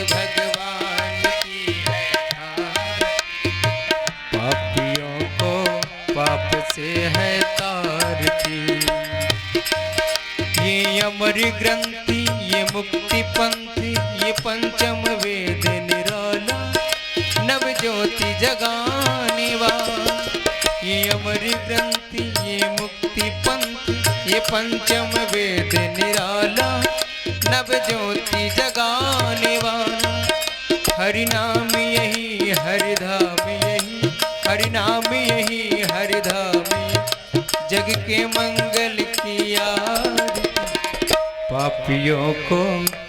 भगवान की है आरती। पापियों को पाप से है तारती। ये अमर ग्रंथि, ये मुक्ति पंथी, ये पंचम वेद निराला, नव ज्योति जगाने वाला। ये अमर ग्रंथि, ये मुक्ति पंथी, ये पंचम वेद निराला, नव ज्योति जगाने वाला। हरि नाम यही हरि धाम यही, हरि नाम यही हरि धाम यही, जग के मंगल की आरती। पापियों को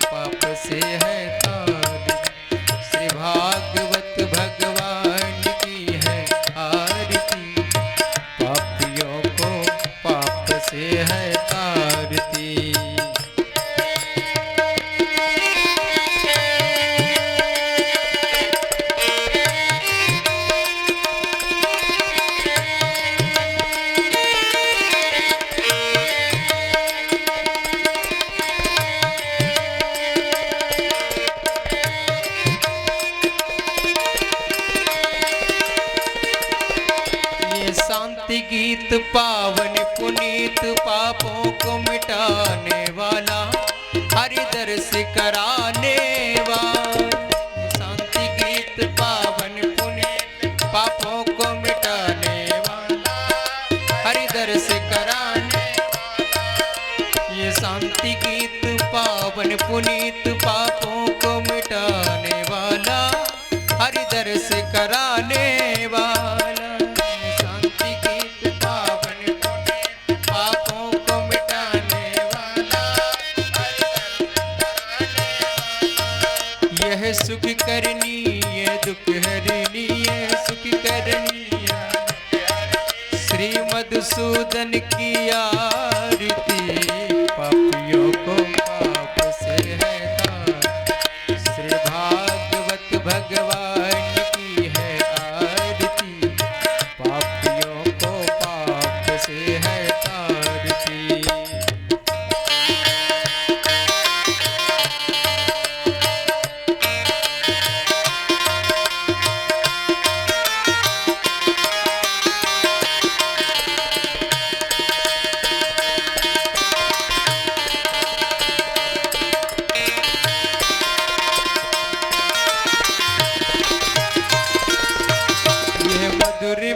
पाप से है तारती। श्री भागवत भगवान की है आरती। पापियों को पाप से है तारती। शांति गीत पावन पुनीत, पापों को मिटाने वाला, हरि दर्श कराने वाला। शांति गीत पावन पुनीत, पापों को मिटाने वाला, हरि दर्श कराने वाला। ये शांति गीत पावन पुनीत, पापों को मिटाने वाला, हरि दर्श कराने वाला। यह सुख करनी है दुख हरनी है सुख करनी है। श्री मधुसूदन की आरती। पापियों को पाप से है तारती। श्री भागवत भगवान की है आरती। पापियों को पाप से है तारती।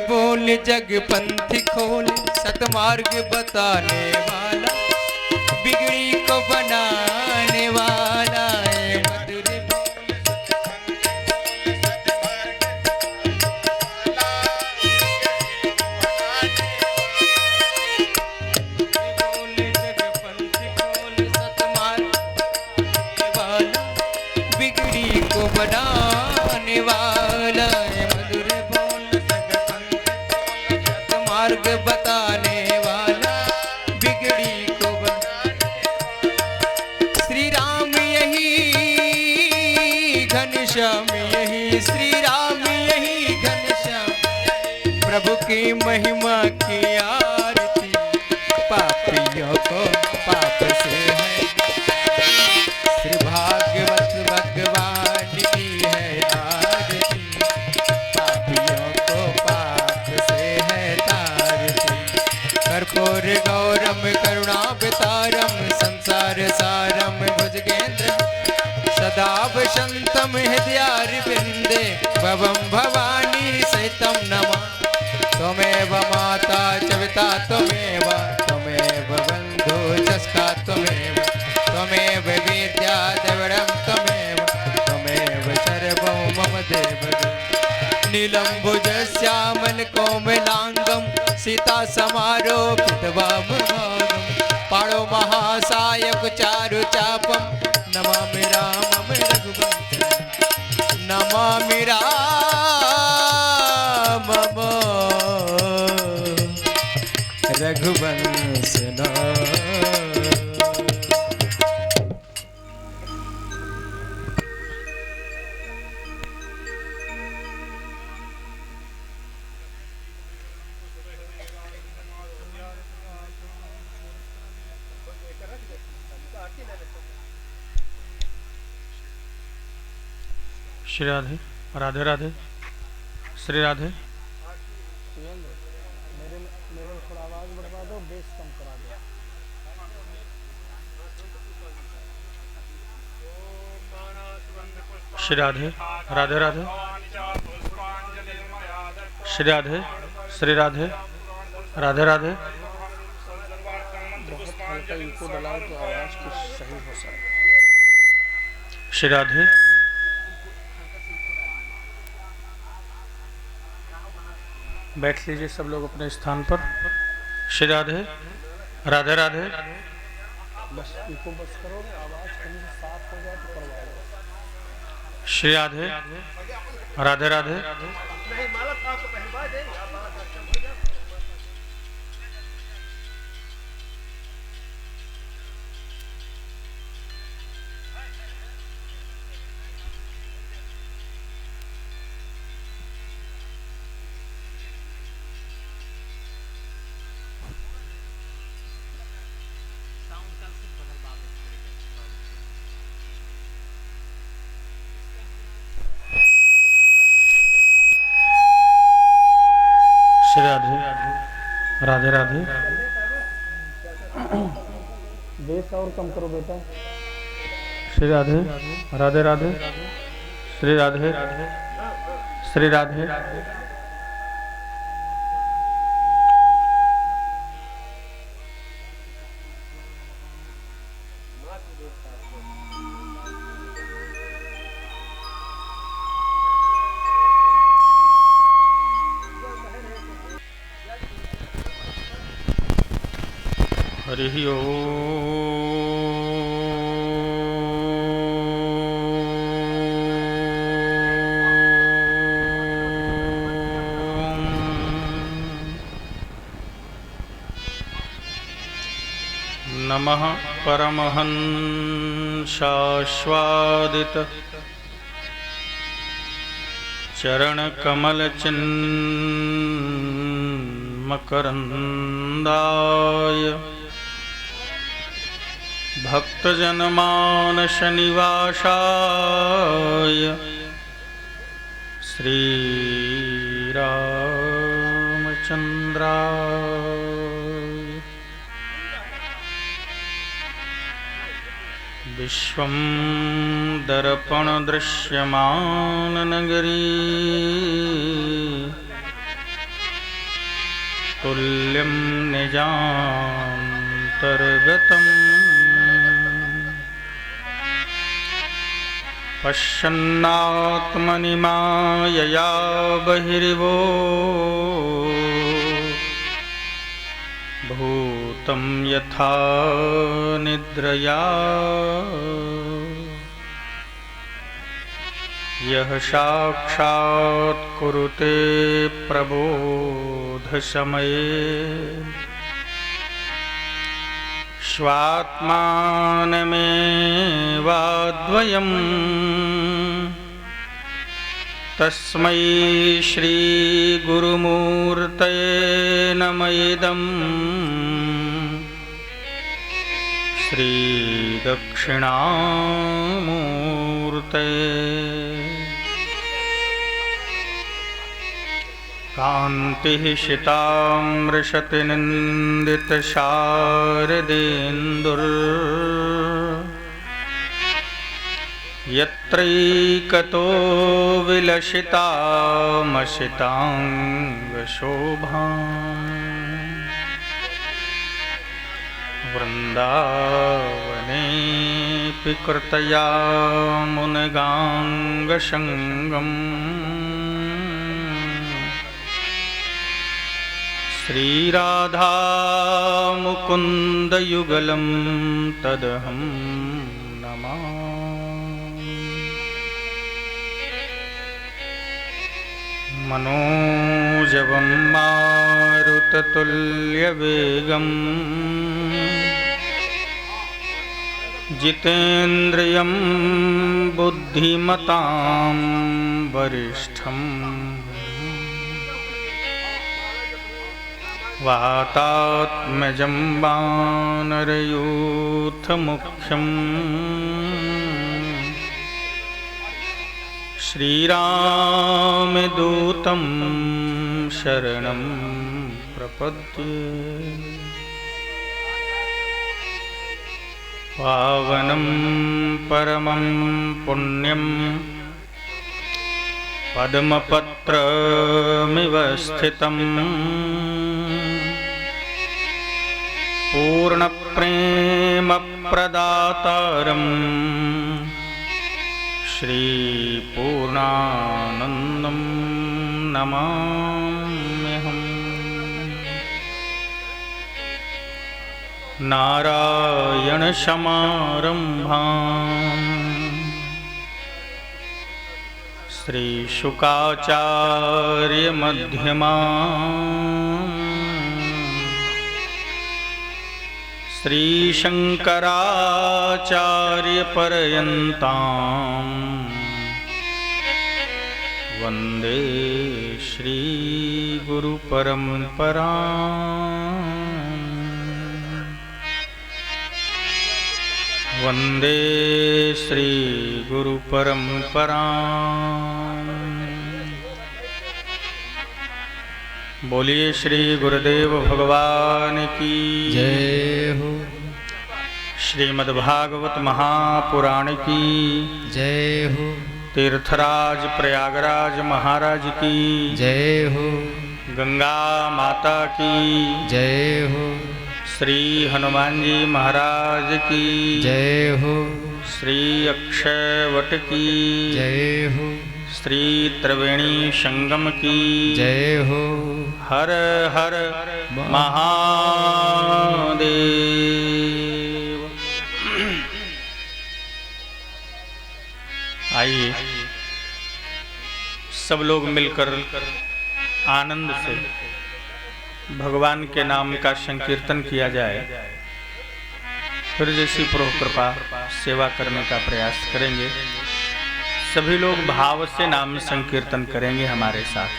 बोल जग पंथी खोल, सतमार्ग बताने वाला, बिगड़ी को बनाने वाला है। मधुर बोल जग पंथी खोल, सतमार्ग वाला, बिगड़ी को बनाने वाला है। मार्ग बताने वाला, बिगड़ी को बनाने। श्री राम यही घनश्याम यही, श्री राम यही घनश्याम, प्रभु की महिमा की आरती। पापियों को पाप से है, श्री भागवत भगवान की है आरती। पापियों को पाप से है कर्पूर गौरम करुणावतारम, संसार सारम भुजगेंद्र, सदा वसंतम हृदयारविंदे, भवं भवानी सहितं नमामि। त्वमेव माता च पिता त्वमेव, त्वमेव बन्धु च सखा त्वमेव, त्वमेव विद्या द्रविणं त्वमेव, त्वमेव सर्वं मम देवदेव। नीलम्बुजश्यामल कोमलांगम, सीता समारोपित वामभागम, पाणो महासायक चारु चापम, नमामि रामं रघुवंशं, नमामि रामं रघुवंशनाथं। श्री राधे राधे राधे श्री राधे। मेरे थोड़ा आवाज़ बढ़वा दो, बेस कम करा दो। श्री राधे राधे राधे श्री राधे श्री राधे राधे राधे। बहुत हल्का इको डलाओ तो आवाज़ कुछ सही हो सके। श्री राधे बैठ लीजिए सब लोग अपने स्थान पर। श्री राधे राधे राधे। बस इको बस करो, आवाज़ कहीं से साफ हो जाए तो करवा लो। श्री राधे राधे राधे श्री राधे राधे राधे। बेस और कम करो बेटा। श्री राधे राधे राधे श्री राधे श्री राधे। हरिः ओम्। नमः परमहंसास्वादित चरणकमलचिन्मकरन्दाय भक्तजनमानसनिवासाय श्रीरामचन्द्राय विश्वं दर्पणदृश्यमाननगरी तुल्यं निजान्तर्गतम् पश्यन्नात्मनि मायया बहिर्वो भूतं यथा निद्रया यः साक्षात् कुरुते प्रबोधसमये स्वात्मानमेवाद्वयम् तस्मै श्रीगुरुमूर्तये नम इदम् श्रीदक्षिणामूर्तये कान्तिः शितामृषतिनिन्दितशारदेन्दुर् यत्रैकतो विलसितामसिताङ्गशोभा वृन्दावनेऽपि कृतया मुनगाङ्गसङ्गम् श्रीराधा मुकुन्दयुगलं तदहं नमामि। मनोजवं मारुततुल्यवेगम् जितेन्द्रियं बुद्धिमतां वरिष्ठम् वातात्मजं वानरयूथमुख्यम् श्रीरामदूतं शरणं प्रपद्ये। पावनं परमं पुण्यं पद्मपत्रमिव स्थितं पूर्णप्रेमप्रदातारं श्रीपूर्णानन्दं नमाम्यहम्। नारायणसमारम्भाम् श्रीशुकाचार्यमध्यमाम् श्रीशङ्कराचार्यपर्यन्ताम् वन्दे श्रीगुरुपरम्पराम्। वन्दे श्रीगुरुपरम्पराम्। बोलिए श्री गुरुदेव भगवान की जय हो। श्रीमद्भागवत महापुराण की जय हो। तीर्थराज प्रयागराज महाराज की जय हो। गंगा माता की जय हो। श्री हनुमान जी महाराज की जय हो। श्री अक्षय वट की जय हो। श्री त्रिवेणी संगम की जय हो। हर हर महादेव। आइए सब लोग मिलकर आनंद से भगवान के नाम का संकीर्तन किया जाए। फिर जैसी प्रभु कृपा सेवा करने का प्रयास करेंगे। सभी लोग भाव से नाम संकीर्तन करेंगे हमारे साथ।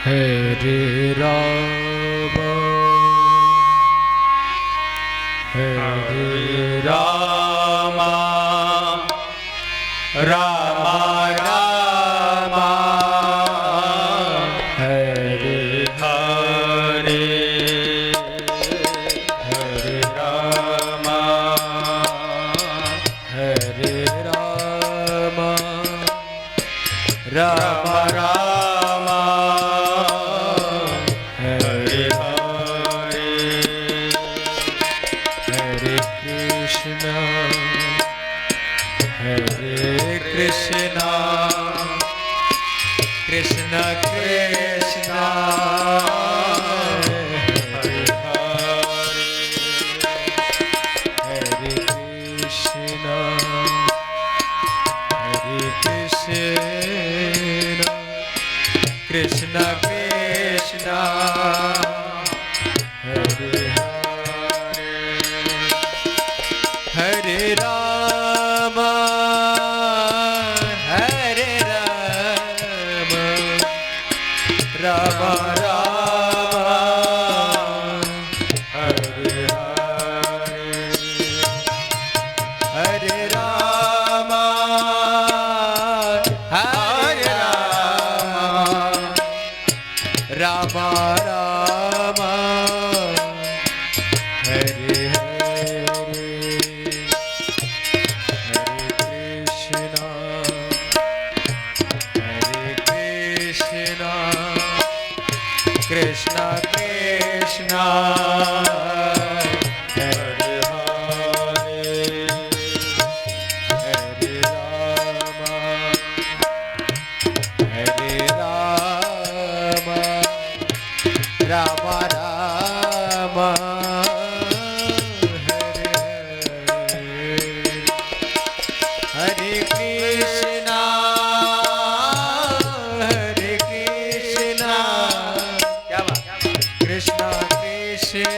हरे राम हरे राम राम राम हरे हरे हरे राम हरे राम राम राम हरे हरे हरे कृष्ण कृष्ण कृष्ण हरे हरे कृष्ण कृष्ण कृष्ण हरे हरे राम हरे राम राम राम हरे हरे राम हरे राम राम हरे कृष्ण कृष्ण हरे हरे राम राम राम हरे Krishna Krishna Krishna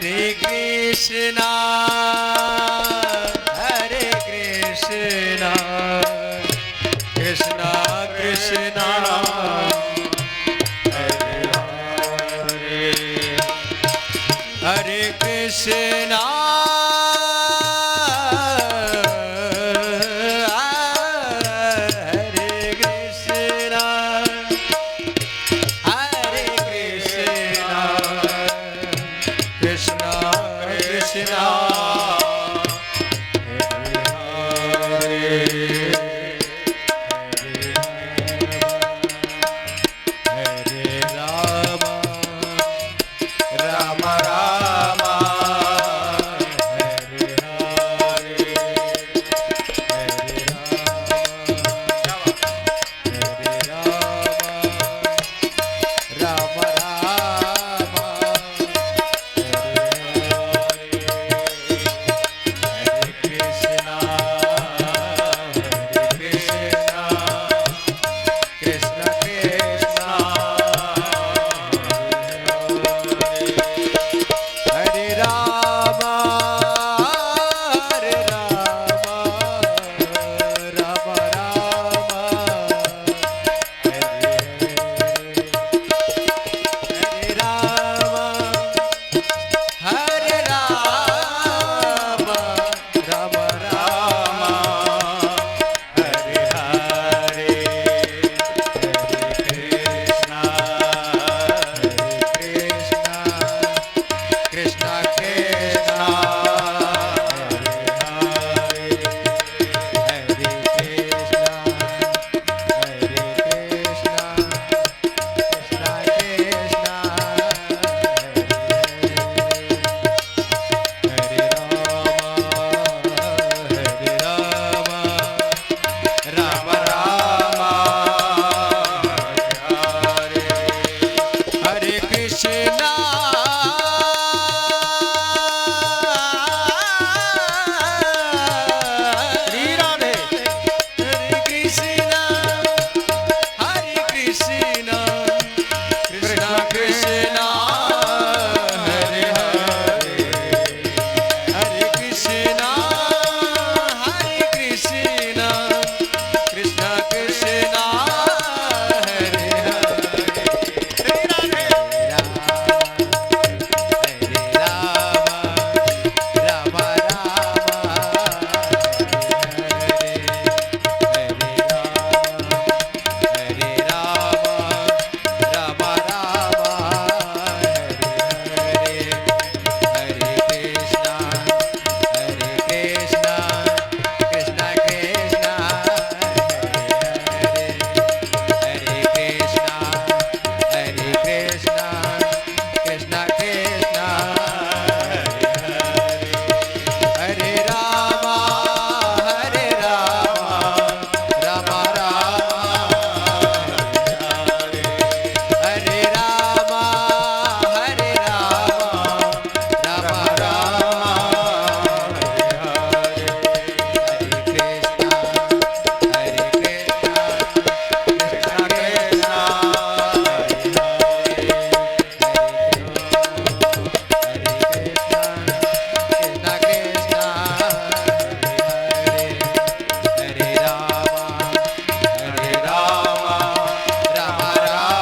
Hare Krishna, Hare Krishna, Krishna Krishna, Hare Hare, Hare Krishna, Hare Krishna, Hare Krishna, Krishna Krishna, Hare Rama, Rama Rama, Hare Hare, Hare Rama, Rama Rama, Hare Krishna, Krishna Krishna, Hare Rama, Hare Rama, Rama Rama, Hare Rama, Hare Rama, Rama Rama, Hare Hare, Krishna Krishna, Hare Krishna, Hare Krishna, Krishna Krishna, Hare Rama, Rama Rama, Hare Krishna, Shri Radhe, Hare Krishna, Hare Krishna, Krishna Krishna, Hare Hare, Hare Krishna, Hare Krishna, Krishna Krishna, Hare Hare, Shri Radhe, Hare Rama, Rama Rama, Hare Rama, Rama Rama, Hare Krishna, Krishna Krishna, Hare Krishna, Krishna Krishna, Hare Rama, Rama Rama, Hare Rama, Rama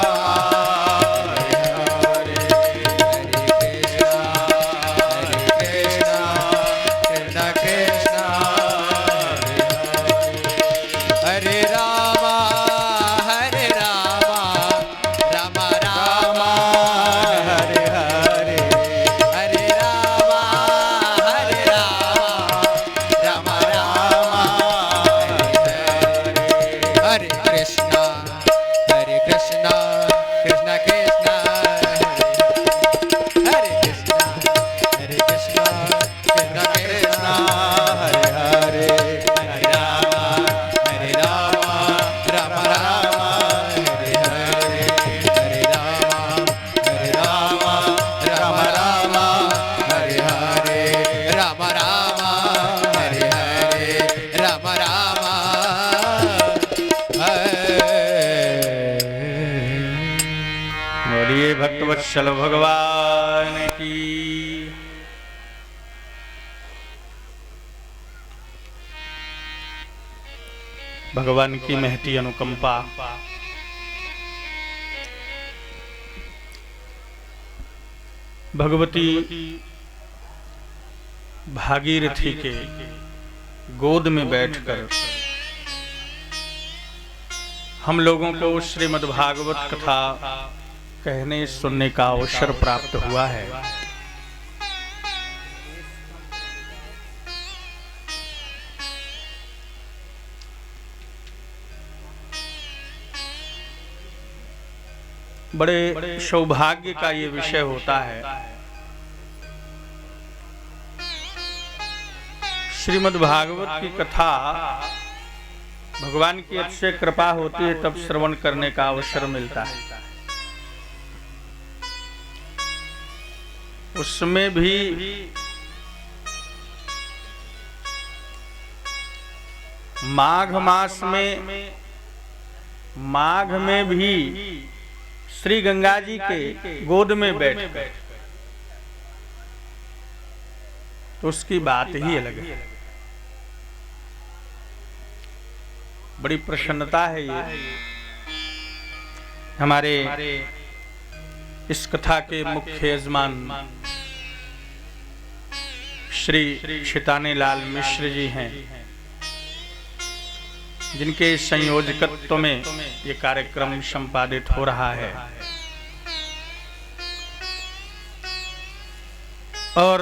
Rama, Hare Krishna, Krishna Krishna, Hare Rama, Hare Rama, Rama Rama, Hare Hare, Hare Rama, Hare Rama, Rama Rama, Hare Krishna, Krishna Krishna, Hare Krishna, Krishna Krishna, Hare Hare, Hare Rama, Rama Rama, Hare Hare, Hare Rama, Rama Rama, Hare Hare, Rama Rama, Hare Hare, Rama Rama, बोलिए भक्तवत्सल भगवान की भगवान की महती अनुकंपा, भगवती भागीरथी के गोद में बैठकर हम लोगों को श्रीमद् भागवत कथा कहने सुनने का अवसर प्राप्त हुआ है। बड़े सौभाग्य का ये विषय होता है। श्रीमद् भागवत की कथा भगवान की अतिशय कृपा होती है तब श्रवण करने का अवसर मिलता है। उसमें भी माघ मास में, माघ में भी श्री गंगा जी के गोद में बैठ कर तो उसकी बात ही अलग है। बड़ी प्रसन्नता है ये हमारे इस कथा के मुख्य यजमान श्री छितानी लाल मिश्र जी हैं, जिनके संयोजकत्व में ये कार्यक्रम संपादित हो रहा है। और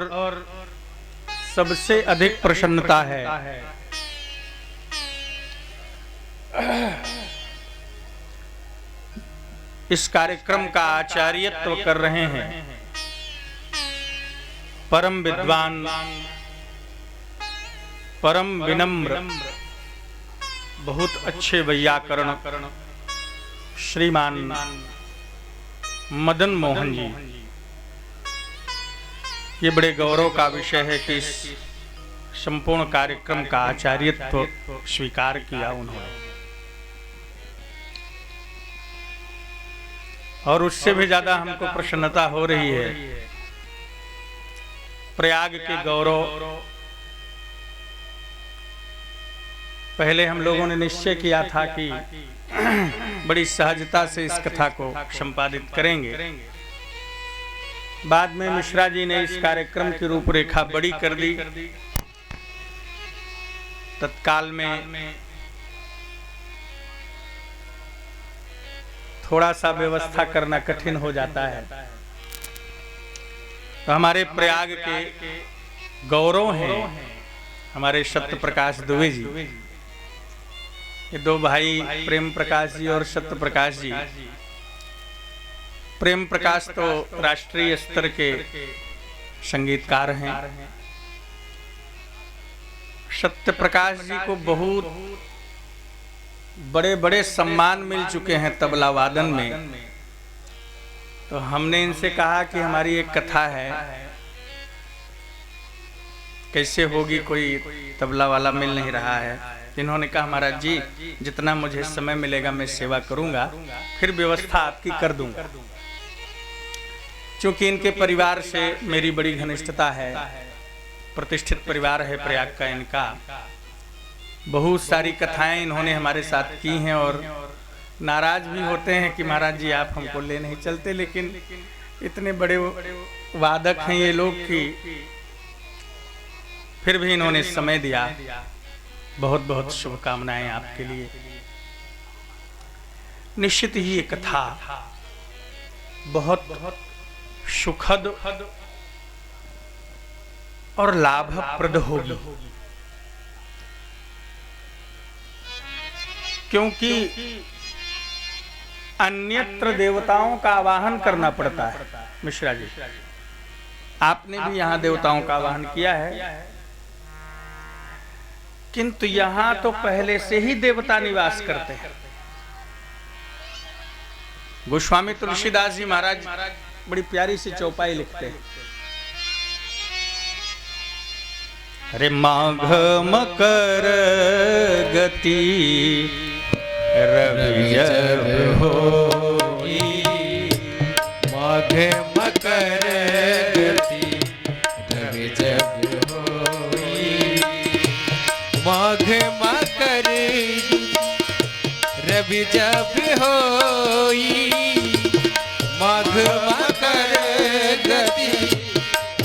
सबसे अधिक प्रसन्नता है इस कार्यक्रम का आचार्यत्व कर रहे हैं परम विद्वान, परम विनम्र, बहुत अच्छे वैयाकरण श्रीमान मदन मोहन जी। ये बड़े गौरव का विषय है कि इस संपूर्ण कार्यक्रम का आचार्यत्व स्वीकार किया उन्होंने, और उससे भी ज्यादा हमको प्रसन्नता हो रही है प्रयाग के गौरव। पहले हम लोगों ने निश्चय किया था कि बड़ी सहजता से इस कथा को संपादित करेंगे। बाद में मिश्रा जी ने इस कार्यक्रम की रूपरेखा बड़ी कर दी। तत्काल में थोड़ा सा व्यवस्था करना कठिन हो जाता है। तो हमारे प्रयाग के गौरव हैं हमारे सत्य प्रकाश दुबे जी, ये दो भाई प्रेम प्रकाश जी और सत्य प्रकाश जी। प्रेम प्रकाश तो राष्ट्रीय स्तर के संगीतकार हैं। सत्य प्रकाश जी को बहुत बड़े बड़े सम्मान मिल चुके हैं तबला वादन में। तो हमने इनसे कहा कि हमारी एक कथा है, कैसे होगी, कोई तबला वाला मिल नहीं रहा है। इन्होंने कहा महाराज जी जितना मुझे समय मिलेगा मैं सेवा करूंगा, फिर व्यवस्था आपकी कर दूंगा। क्योंकि इनके परिवार से मेरी बड़ी घनिष्ठता है, प्रतिष्ठित परिवार है प्रयाग का इनका। बहुत सारी कथाएं इन्होंने हमारे साथ की हैं और नाराज भी होते हैं कि महाराज जी आप हमको ले नहीं चलते, लेकिन इतने बड़े वादक हैं ये लोग कि फिर भी इन्होंने समय दिया। बहुत बहुत शुभकामनाएं आपके लिए। निश्चित ही ये कथा बहुत सुखद और लाभप्रद होगी, क्योंकि अन्यत्र देवताओं का आवाहन करना पड़ता है। मिश्रा जी आपने भी यहाँ देवताओं का आवाहन किया है, किंतु यहाँ तो पहले से ही देवता निवास करते हैं। गोस्वामी तुलसीदास जी महाराज बड़ी प्यारी सी चौपाई लिखते हैं। अरे माघ मकर गति रवि जब होई, माघ मकर गति रवि जब होई, माघ मकर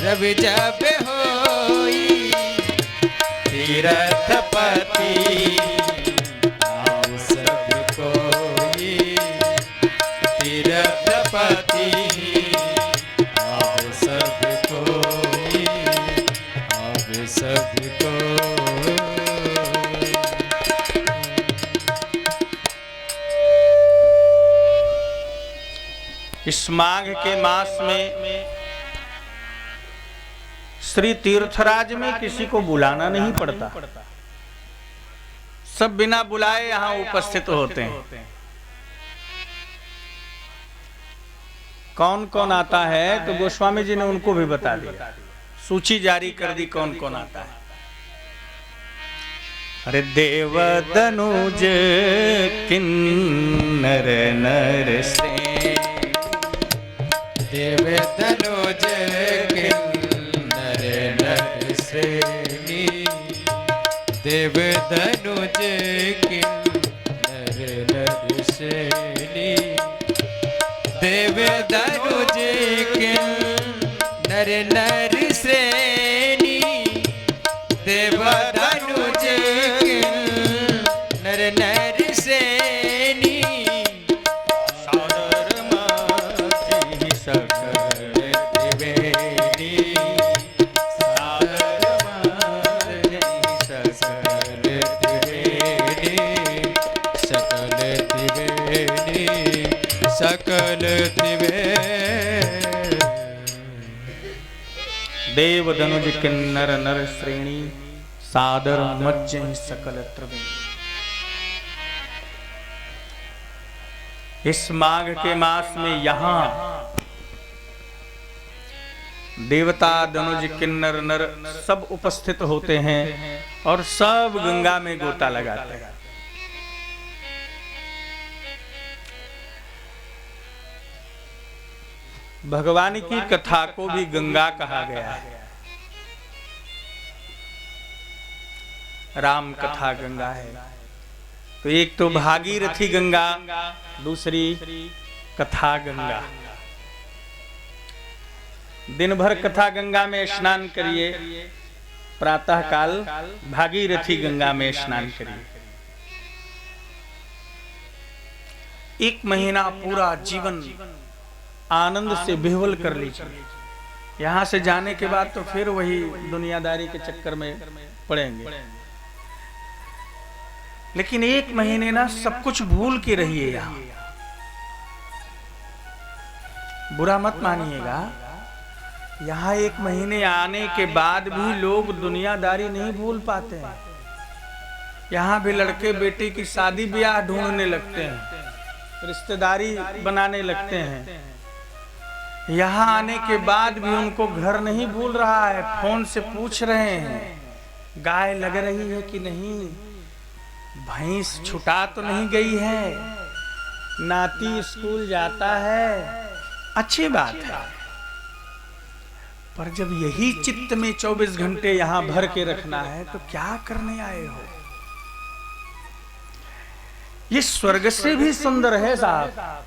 जब जब होई तीर्थपति आओ सब कोई तीर्थपति आओ सब कोई आओ सब कोई। इस माघ के मास में श्री तीर्थराज में किसी को बुलाना नहीं पड़ता, सब बिना बुलाए यहां उपस्थित होते हैं। कौन कौन आता है तो गोस्वामी जी ने उनको भी बता दिया, सूची जारी कर दी कौन कौन आता है। अरे देव दनुज किन्नर नर से, देव दनुज किन्नर नर श्रेणी, देव दनुज किन्नर नर श्रेणी, देव दनुज किन्नर नर श्रेणी, देव दनुज किन्नर नर श्रेणी, सादर मति सकल त्रिवेणी, सादर मति सकल त्रिवेणी, सकल त्रिवेणी, सकल त्रिवेणी। देव दनुज किन्नर नर श्रेणी, सादर मज्जै सकल त्रिवेणी। इस माघ के मास में यहाँ देवता दनुज किन्नर नर सब उपस्थित होते हैं और सब गंगा में गोता लगाते हैं। भगवान की कथा को भी गंगा कहा गया है। राम कथा गंगा है, तो एक तो भागीरथी गंगा, दूसरी कथा गंगा। दिन भर कथा गंगा में स्नान करिए, प्रातः काल भागीरथी गंगा में स्नान करिए। एक महीना पूरा जीवन आनंद से विह्वल कर लीजिए। यहां से जाने के बाद तो फिर वही दुनियादारी के चक्कर में पड़ेंगे, लेकिन एक महीने ना सब कुछ भूल के रहिए। यहां बुरा मत मानिएगा, यहाँ एक महीने आने के बाद भी लोग दुनियादारी नहीं भूल पाते हैं। यहाँ भी लड़के बेटी की शादी ब्याह ढूंढने लगते हैं, रिश्तेदारी बनाने लगते हैं। यहाँ आने के बाद भी उनको घर नहीं भूल रहा है, फोन से पूछ रहे हैं गाय लग रही है कि नहीं, भैंस छुटा तो नहीं गई है, नाती स्कूल जाता है। अच्छी बात है, पर जब यही चित्त में 24 घंटे यहाँ भर के रखना है तो क्या करने आए हो? ये स्वर्ग से भी सुंदर है साहब।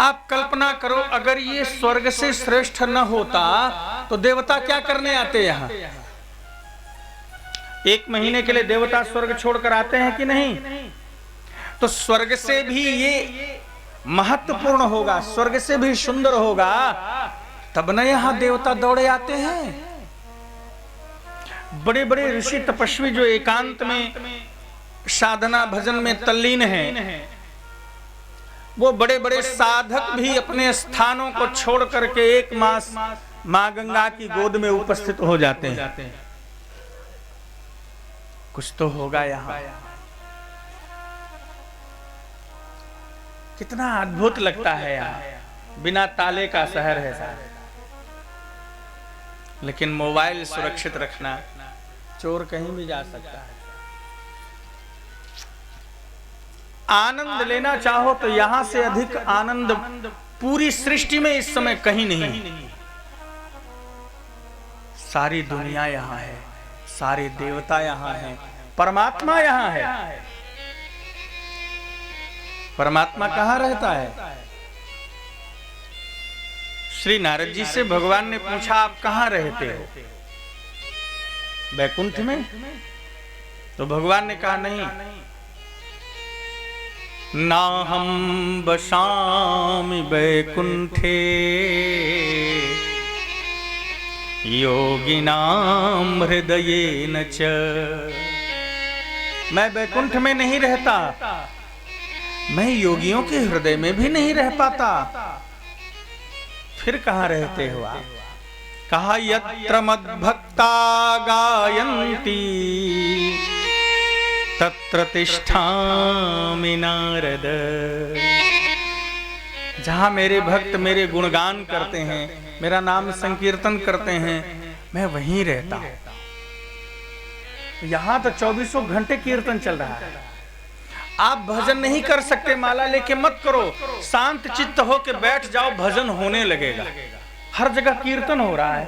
आप कल्पना करो, अगर ये स्वर्ग से श्रेष्ठ न होता तो देवता क्या करने आते यहाँ? एक महीने के लिए देवता स्वर्ग छोड़कर आते हैं कि नहीं? तो स्वर्ग से भी ये महत्वपूर्ण होगा, स्वर्ग से भी सुंदर होगा, तब न यहाँ देवता दौड़े आते हैं। बड़े बड़े ऋषि तपस्वी जो एकांत में साधना भजन में तल्लीन हैं, वो बड़े बड़े साधक भी अपने स्थानों को छोड़ करके एक मास मां गंगा की गोद में उपस्थित हो जाते हैं। कुछ तो होगा यहाँ। कितना अद्भुत लगता है यहाँ, बिना ताले का शहर है साहब। लेकिन मोबाइल सुरक्षित रखना, चोर कहीं भी जा सकता है। आनंद लेना चाहो तो यहां से अधिक आनंद पूरी सृष्टि में इस समय कहीं नहीं। सारी दुनिया यहाँ है, सारे देवता यहाँ हैं, परमात्मा यहाँ है। परमात्मा कहाँ रहता है? श्री नारद जी से भगवान ने पूछा, आप कहाँ रहते हो? बैकुंठ में? तो भगवान ने कहा, नहीं, ना हम बसामि बैकुंठे योगिनाम हृदयेन च। मैं बैकुंठ में नहीं रहता, मैं योगियों के हृदय में भी नहीं रह पाता। फिर कहाँ रहते हो आप? कहा, यत्र मद्भक्ता गायन्ति तत्र तिष्ठामि नारद। जहां मेरे भक्त मेरे गुणगान करते हैं, मेरा नाम संकीर्तन करते हैं, मैं वहीं रहता हूं। यहां तो 24 घंटे कीर्तन चल रहा है। आप भजन नहीं कर सकते, माला लेके मत करो, शांत चित्त हो के बैठ जाओ, भजन होने लगेगा। हर जगह कीर्तन हो रहा है।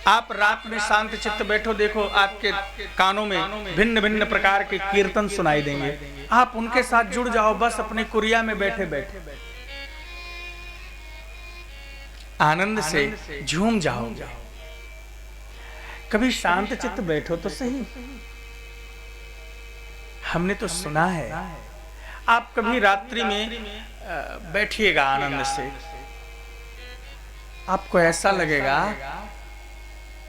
आप रात में शांत चित्त बैठो, देखो आपके कानों में भिन्न भिन्न प्रकार के कीर्तन सुनाई देंगे। आप उनके साथ जुड़ जाओ, बस अपने कुरिया में बैठे बैठे आनंद से झूम जाओ। कभी शांत चित्त बैठो तो सही। हमने तो सुना है, आप कभी रात्रि में बैठिएगा आनंद से, आपको ऐसा लगेगा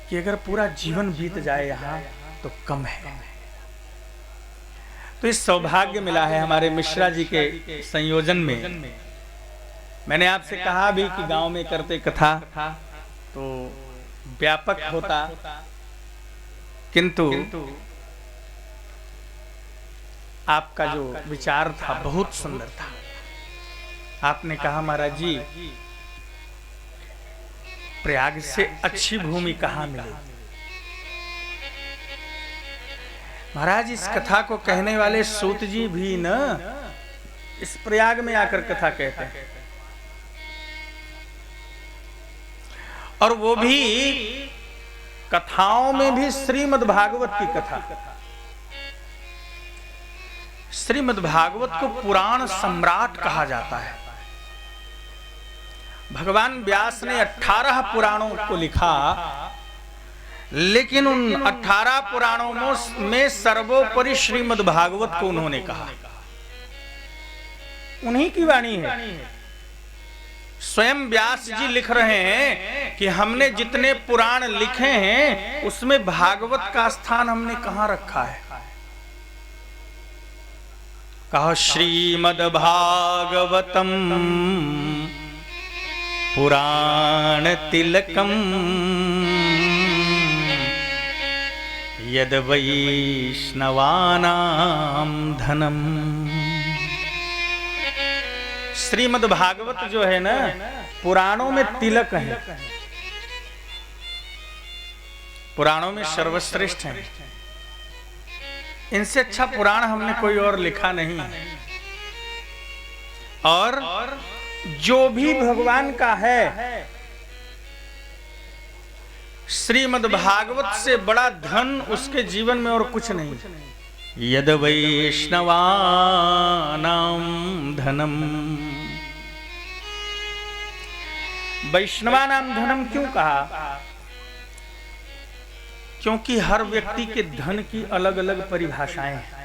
कि अगर पूरा जीवन बीत जाए यहाँ तो कम है। तो इस सौभाग्य मिला है हमारे मिश्रा जी के संयोजन में। मैंने आपसे कहा भी कि गांव में करते कथा तो व्यापक होता, किंतु आपका जो विचार था बहुत सुंदर था। आपने कहा, महाराज जी, प्रयाग से अच्छी भूमि कहां मिलेगी? महाराज, इस कथा को कहने वाले सूत जी भी न इस प्रयाग में आकर कथा कहते हैं, और वो भी कथाओं में भी श्रीमद् भागवत की कथा। श्रीमद् भागवत को पुराण सम्राट कहा जाता है। भगवान व्यास ने 18 पुराणों को लिखा, लेकिन उन 18 पुराणों में सर्वोपरि श्रीमद् भागवत को उन्होंने कहा। उन्हीं की वाणी है। स्वयं व्यास जी लिख रहे हैं कि हमने जितने पुराण लिखे हैं उसमें भागवत का स्थान हमने कहां रखा है। कहा, श्रीमद् भागवतम पुराण तिलकम यद वैष्णवानां धनम। श्रीमद् भागवत जो है ना, पुराणों में तिलक है, पुराणों में सर्वश्रेष्ठ है। इनसे अच्छा पुराण हमने कोई और लिखा नहीं है। और जो भी भगवान का है, श्रीमद् भागवत से बड़ा धन उसके जीवन में और कुछ नहीं। यद वैष्णवानां धनम। वैष्णवानां धनम क्यों कहा? क्योंकि हर व्यक्ति के धन की अलग अलग परिभाषाएं हैं।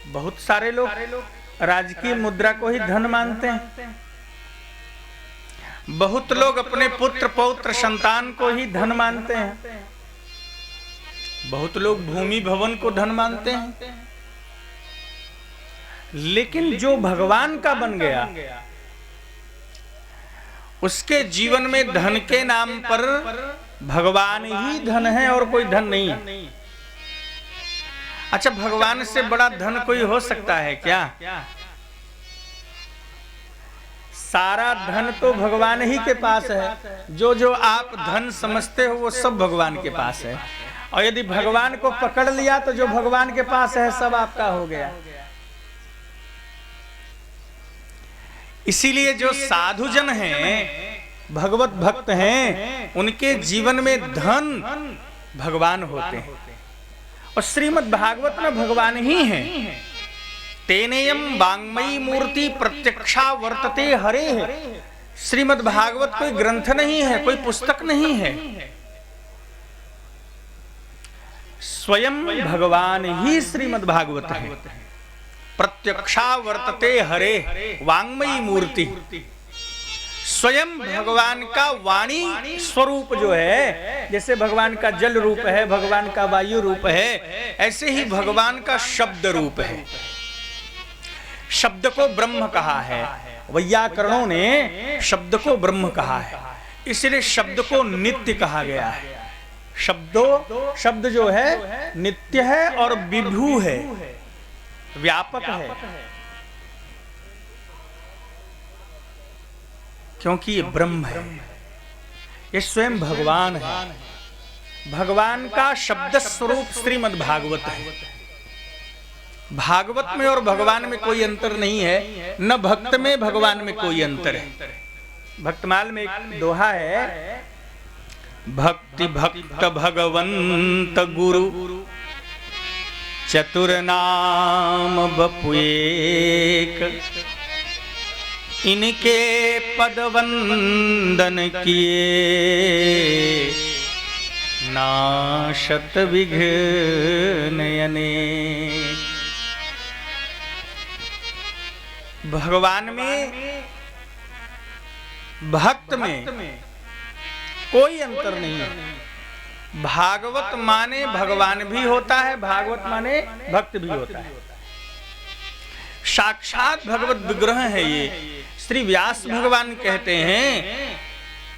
बहुत सारे लोग राजकीय मुद्रा को ही धन मानते हैं। बहुत लोग अपने पुत्र पौत्र संतान को ही धन मानते हैं। बहुत लोग भूमि भवन को धन मानते हैं। लेकिन जो भगवान का बन गया, उसके जीवन में धन के नाम पर भगवान ही धन है और कोई धन नहीं है। अच्छा, भगवान से बड़ा धन कोई हो सकता है क्या? सारा धन तो भगवान ही के पास है। जो जो आप धन समझते हो वो सब भगवान के पास है। और यदि भगवान को पकड़ लिया तो जो भगवान के पास है सब आपका हो गया। इसीलिए जो साधुजन हैं, भगवत भक्त हैं, उनके जीवन में धन भगवान होते हैं। और श्रीमद् भागवत में भगवान ही हैं। तेनेयम वांग्मयी मूर्ति प्रत्यक्षा वर्तते हरे है। श्रीमद् भागवत कोई ग्रंथ नहीं है, कोई पुस्तक नहीं है, स्वयं भगवान ही श्रीमद् भागवत है। प्रत्यक्षा वर्तते हरे, वांग्मयी मूर्ति, स्वयं भगवान का वाणी स्वरूप जो है, जैसे भगवान का जल रूप है, भगवान का वायु रूप है, ऐसे ही भगवान का शब्द रूप है। शब्द को ब्रह्म कहा है, वैयाकरणों ने शब्द को ब्रह्म कहा है, इसलिए शब्द को नित्य कहा गया है। शब्द जो है नित्य है और विभू है, व्यापक है, क्योंकि ये ब्रह्म है, ये स्वयं भगवान है। भगवान का शब्द स्वरूप श्रीमद् भागवत है। भागवत में और भगवान में कोई अंतर नहीं है, न भक्त में भगवान में कोई अंतर है। भक्तमाल में एक दोहा है, भक्ति भक्त भगवंत गुरु चतुर नाम बपु एक, इनके पद वंदन किए नाशत विघ्न अनेक। भगवान में भक्त में कोई अंतर नहीं है। भागवत माने भगवान भी होता है, भागवत माने भक्त भी होता है। साक्षात भगवत विग्रह है ये। श्री व्यास भगवान कहते हैं,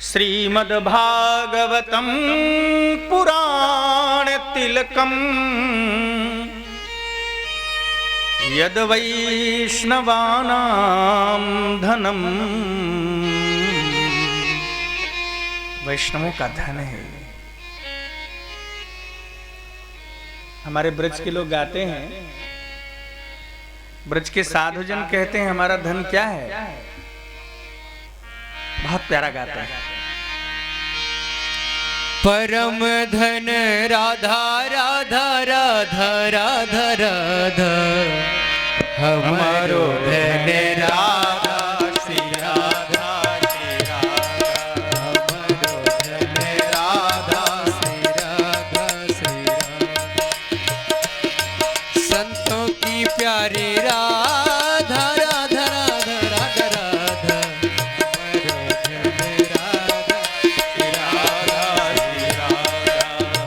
श्रीमद् भागवतम पुराण तिलकम यद वैष्णवानां धनम। वैष्णवों का धन है। हमारे ब्रज के लोग गाते हैं, ब्रज के साधुजन कहते हैं हमारा धन क्या है, बहुत प्यारा गाते हैं। परम धन राधा राधा राधा राधा राधा, हमारो धन राधा श्री राधा श्री राधा, हमारो धन राधा श्री राधा श्री राधा। संतों की प्यारी राधा राधा राधा राधा राधा,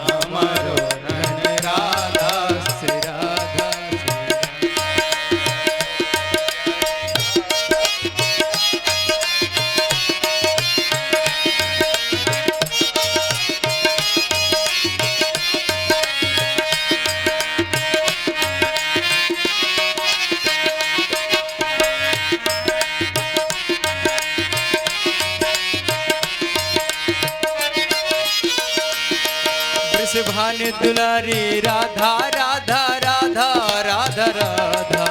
हमारो धन राधा श्री राधा श्री भान दुलारी राधा राधा राधा राधा राधा,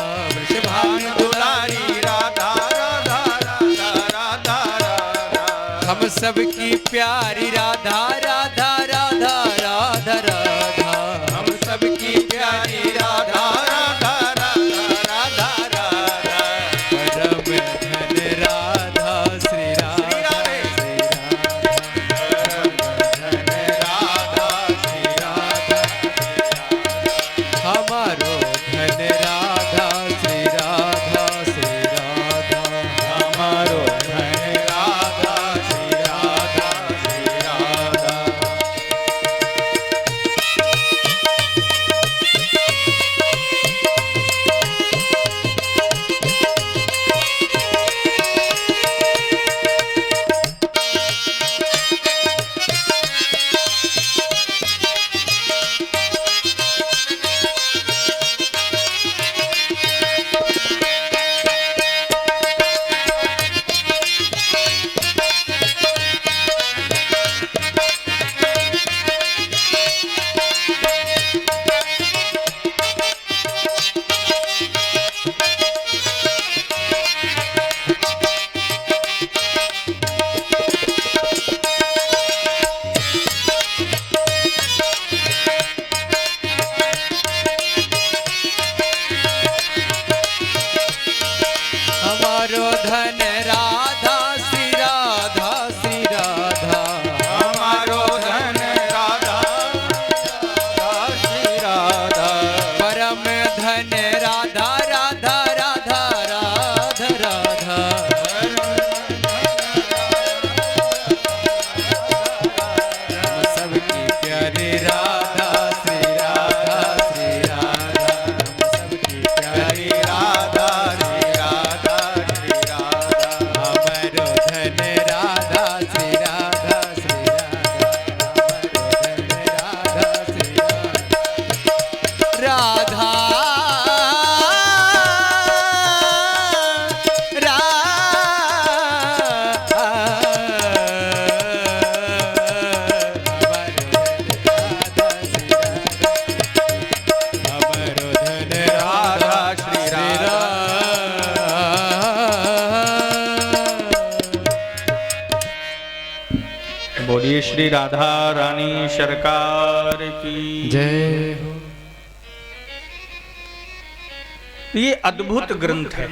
भान दुलारी राधा राधा राधा राधा राधा, हम सबकी प्यारी राधा राधा राधा राधा राधा, हम सबकी प्यारी राधा राधा राधा राधा राधा। परम धन राधा श्री राधा श्री राधा, परम धन राधा श्री राधा, हमारो धन राधा श्री राधा श्री राधा, हमारो धन राधा श्री राधा श्री राधा। बोलिए श्री राधा रानी सरकार की जय हो। ये अद्भुत ग्रंथ है।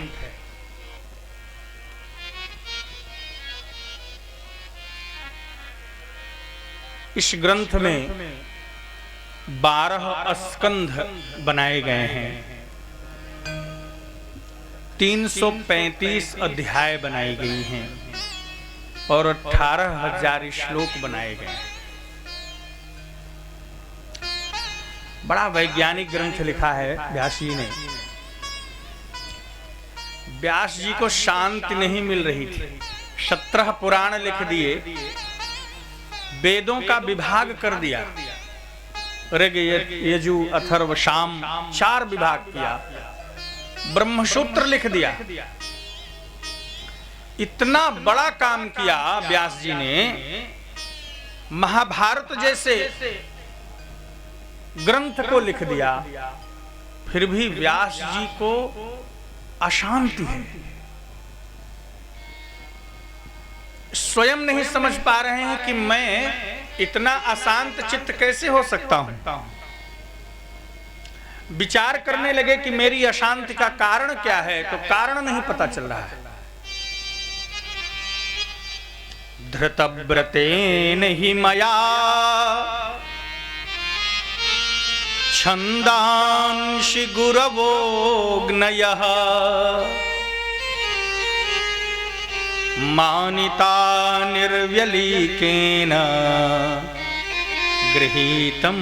इस ग्रंथ में 12 स्कंध बनाए गए हैं, 335 अध्याय बनाई गई हैं और 18,000 श्लोक बनाए गए हैं। बड़ा वैज्ञानिक ग्रंथ लिखा है व्यास जी ने। व्यास जी को शांति नहीं मिल रही थी। 17 पुराण लिख दिए, वेदों का विभाग कर दिया, ऋग यजु अथर्व साम 4 विभाग किया, ब्रह्मसूत्र लिख दिया। इतना बड़ा काम किया व्यास जी ने। महाभारत जैसे ग्रंथ को लिख दिया, फिर भी व्यास जी को अशांति है। स्वयं नहीं समझ पा रहे हैं कि मैं इतना अशांत चित्त कैसे हो सकता हूं। विचार करने लगे कि मेरी अशांति का कारण क्या है, तो कारण नहीं पता चल रहा है। धृतव्रतेन हि मया छन्दांसि गुरवोऽग्नयः मानिता निर्व्यलीकेन गृहीतं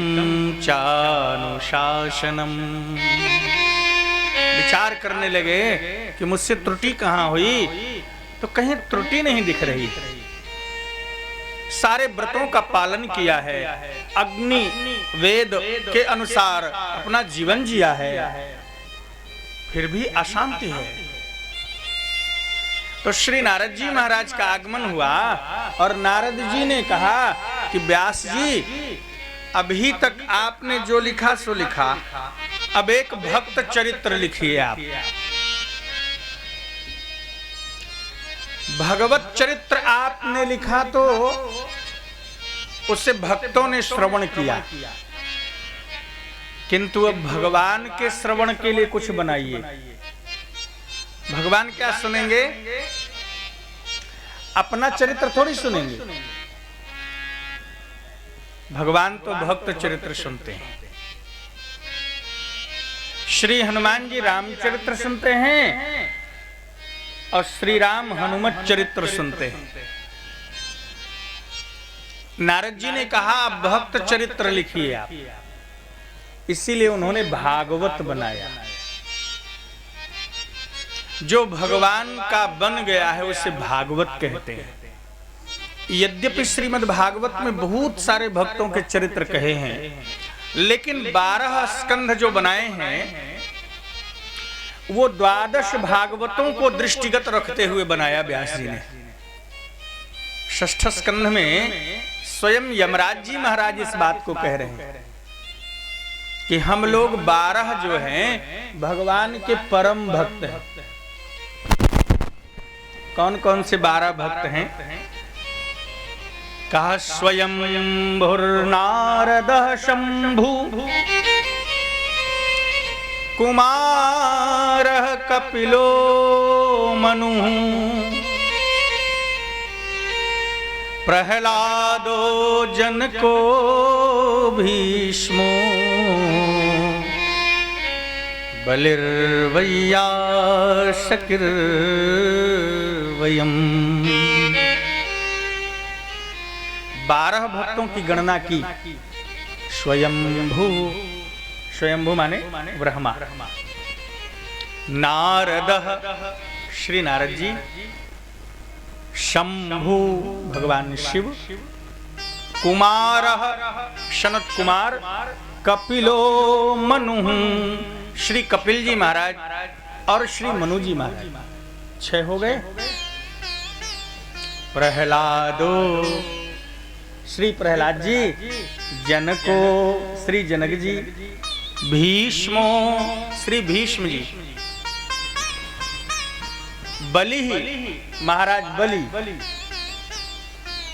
चानुशासनम्। विचार करने लगे कि मुझसे त्रुटि कहाँ हुई, तो कहीं त्रुटि नहीं दिख रही। सारे व्रतों का पालन किया है, अग्नि वेद के अनुसार अपना जीवन जिया है, फिर भी अशांति है। तो श्री नारद जी महाराज का आगमन हुआ और नारद जी ने कहा कि व्यास जी, अभी तक आपने जो लिखा सो लिखा, अब एक भक्त चरित्र लिखिए आप। भगवत चरित्र आपने लिखा तो उसे भक्तों ने श्रवण किया, किंतु अब भगवान के श्रवण के लिए कुछ बनाइए। भगवान क्या सुनेंगे? अपना चरित्र थोड़ी सुनेंगे। भगवान तो भक्त चरित्र सुनते हैं। श्री हनुमान जी रामचरित्र सुनते हैं और श्री राम हनुमत चरित्र सुनते हैं। नारद जी ने कहा आप भक्त चरित्र लिखिए आप, इसीलिए उन्होंने भागवत बनाया। जो भगवान का बन गया है उसे भागवत कहते हैं। यद्यपि श्रीमद् भागवत में बहुत सारे भक्तों के चरित्र कहे हैं, लेकिन 12 स्कंध जो बनाए हैं वो 12 भागवतों को दृष्टिगत रखते हुए बनाया व्यास जी ने। 6ठ स्कंध में स्वयं यमराज जी महाराज इस बात को कह रहे हैं कि हम लोग 12 जो हैं भगवान के परम भक्त हैं। कौन कौन से 12 भक्त हैं? कहा स्वयं भुर्नारदः शंभु कुमारः कपिलो मनुः प्रहलादो जनको भीष्मो बलिर्वैयासकिर्वयम्। 12 भक्तों की गणना की। स्वयंभू, स्वयंभू माने ब्रह्मा। नारदः श्री नारद जी, शंभु भगवान शिव, कुमारः सनत कुमार, कपिलो मनु श्री कपिल जी महाराज और श्री मनु जी महाराज। 6 हो गए। प्रहलादो श्री प्रहलाद जी, जनको श्री जनक जी, भीष्मो श्री भीष्म जी, बलि महाराज बलि,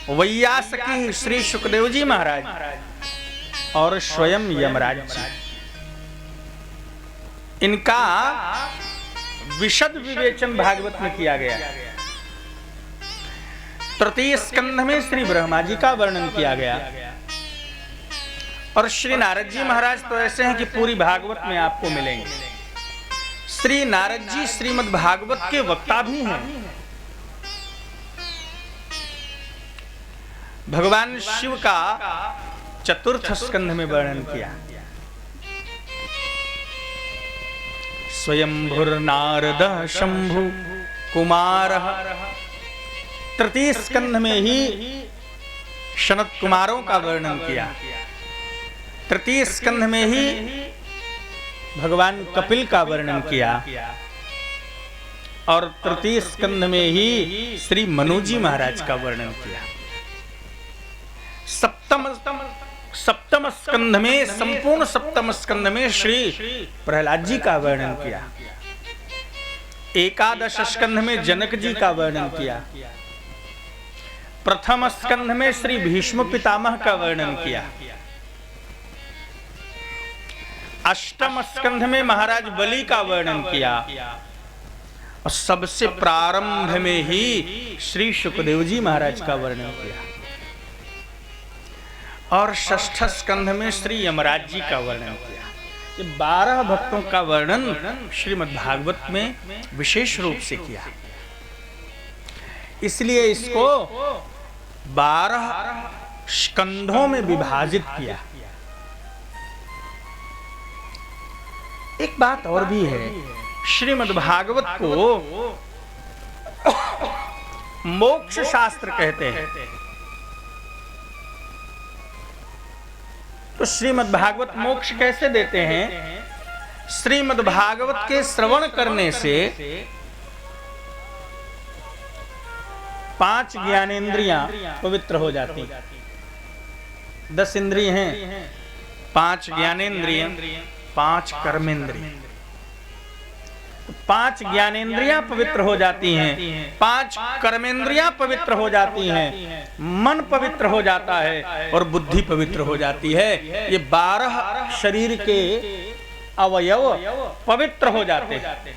वैयासकी श्री सुखदेव जी महाराज और स्वयं यमराज जी, इनका विशद विवेचन भागवत में किया गया। तृतीय स्कंध में श्री ब्रह्मा जी का वर्णन किया गया और श्री नारद जी महाराज तो ऐसे हैं कि पूरी भागवत में आपको मिलेंगे। श्री नारद जी श्रीमद् भागवत के वक्ता भी हैं। भगवान शिव का चतुर्थ स्कंध में वर्णन किया। स्वयंभुर्नारद शंभु कुमार, तृतीय स्कंध में ही सनत कुमारों का वर्णन किया। तृतीय स्कंध में ही भगवान कपिल का वर्णन किया और तृतीय स्कंध में ही श्री मनु जी महाराज का वर्णन किया। सप्तम स्कंध में, संपूर्ण सप्तम स्कंध में श्री प्रहलाद जी का वर्णन किया। एकादश स्कंध में जनक जी का वर्णन किया। प्रथम स्कंध में श्री भीष्म पितामह का वर्णन किया। अष्टम स्कंध में महाराज बलि का वर्णन किया और सबसे प्रारंभ में ही श्री सुखदेव जी महाराज का वर्णन किया और षष्ठ स्कंध में श्री यमराज जी का वर्णन किया। ये 12 भक्तों का वर्णन श्रीमद् भागवत में विशेष रूप से किया, इसलिए इसको 12 स्कंधों में विभाजित किया। एक बात और भी है, श्रीमद् भागवत को मोक्ष शास्त्र कहते हैं। तो श्रीमद् भागवत मोक्ष कैसे देते हैं? श्रीमद् भागवत के श्रवण करने से 5 ज्ञानेंद्रियां पवित्र हो जाती। 10 इंद्रिय हैं, 5 ज्ञानेंद्रिय, 5 कर्मेंद्रिय। 5 ज्ञानेंद्रियां पवित्र हो जाती हैं, 5 कर्मेंद्रियां पवित्र हो जाती हैं, मन पवित्र हो जाता है और बुद्धि पवित्र हो जाती है। ये 12 शरीर के अवयव पवित्र हो जाते हैं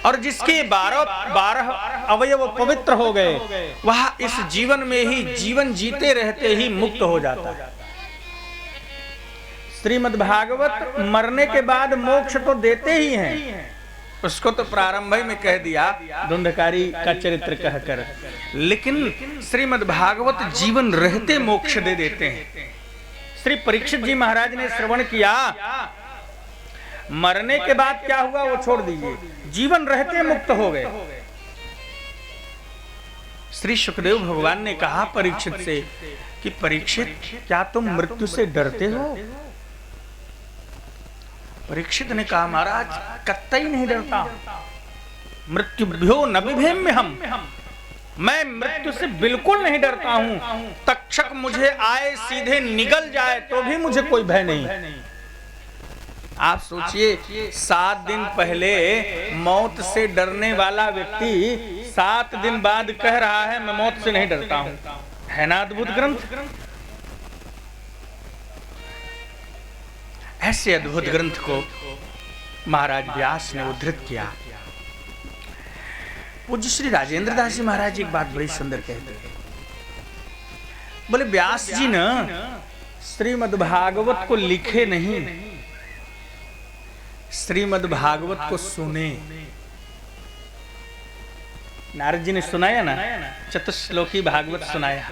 और जिसके 12 अवयव पवित्र हो गए वह इस जीवन में ही जीवन जीते रहते ही मुक्त हो जाता है। श्रीमद् भागवत मरने के बाद मोक्ष तो देते ही हैं, उसको तो प्रारंभ में कह दिया धुंधकारी का चरित्र कहकर, लेकिन श्रीमद् भागवत जीवन रहते मोक्ष दे देते हैं। श्री परीक्षित जी महाराज ने श्रवण किया, मरने के बाद क्या हुआ वो छोड़ दीजिए, जीवन रहते मुक्त हो गए। श्री सुखदेव भगवान ने कहा परीक्षित से कि परीक्षित क्या तुम मृत्यु से डरते हो? परीक्षित ने कहा महाराज कतई नहीं डरता, मृत्युभ्यो न बिभेम्य हम, मैं मृत्यु से बिल्कुल नहीं डरता हूं। तक्षक मुझे आए सीधे निगल जाए तो भी मुझे कोई भय नहीं। आप सोचिए 7 दिन पहले मौत से डरने वाला व्यक्ति 7 दिन बाद कह रहा है मैं मौत से नहीं डरता हूं। है ना अद्भुत ग्रंथ? ऐसे अद्भुत ग्रंथ को महाराज व्यास ने उद्धृत किया। पूज्य श्री राजेंद्र दास जी महाराज एक बात बड़ी सुंदर कहते हैं, बोले व्यास जी न श्रीमद् भागवत को लिखे नहीं, श्रीमद् भागवत को सुने। नारद जी ने सुनाया ना, चतुश्लोकी भागवत सुनाया।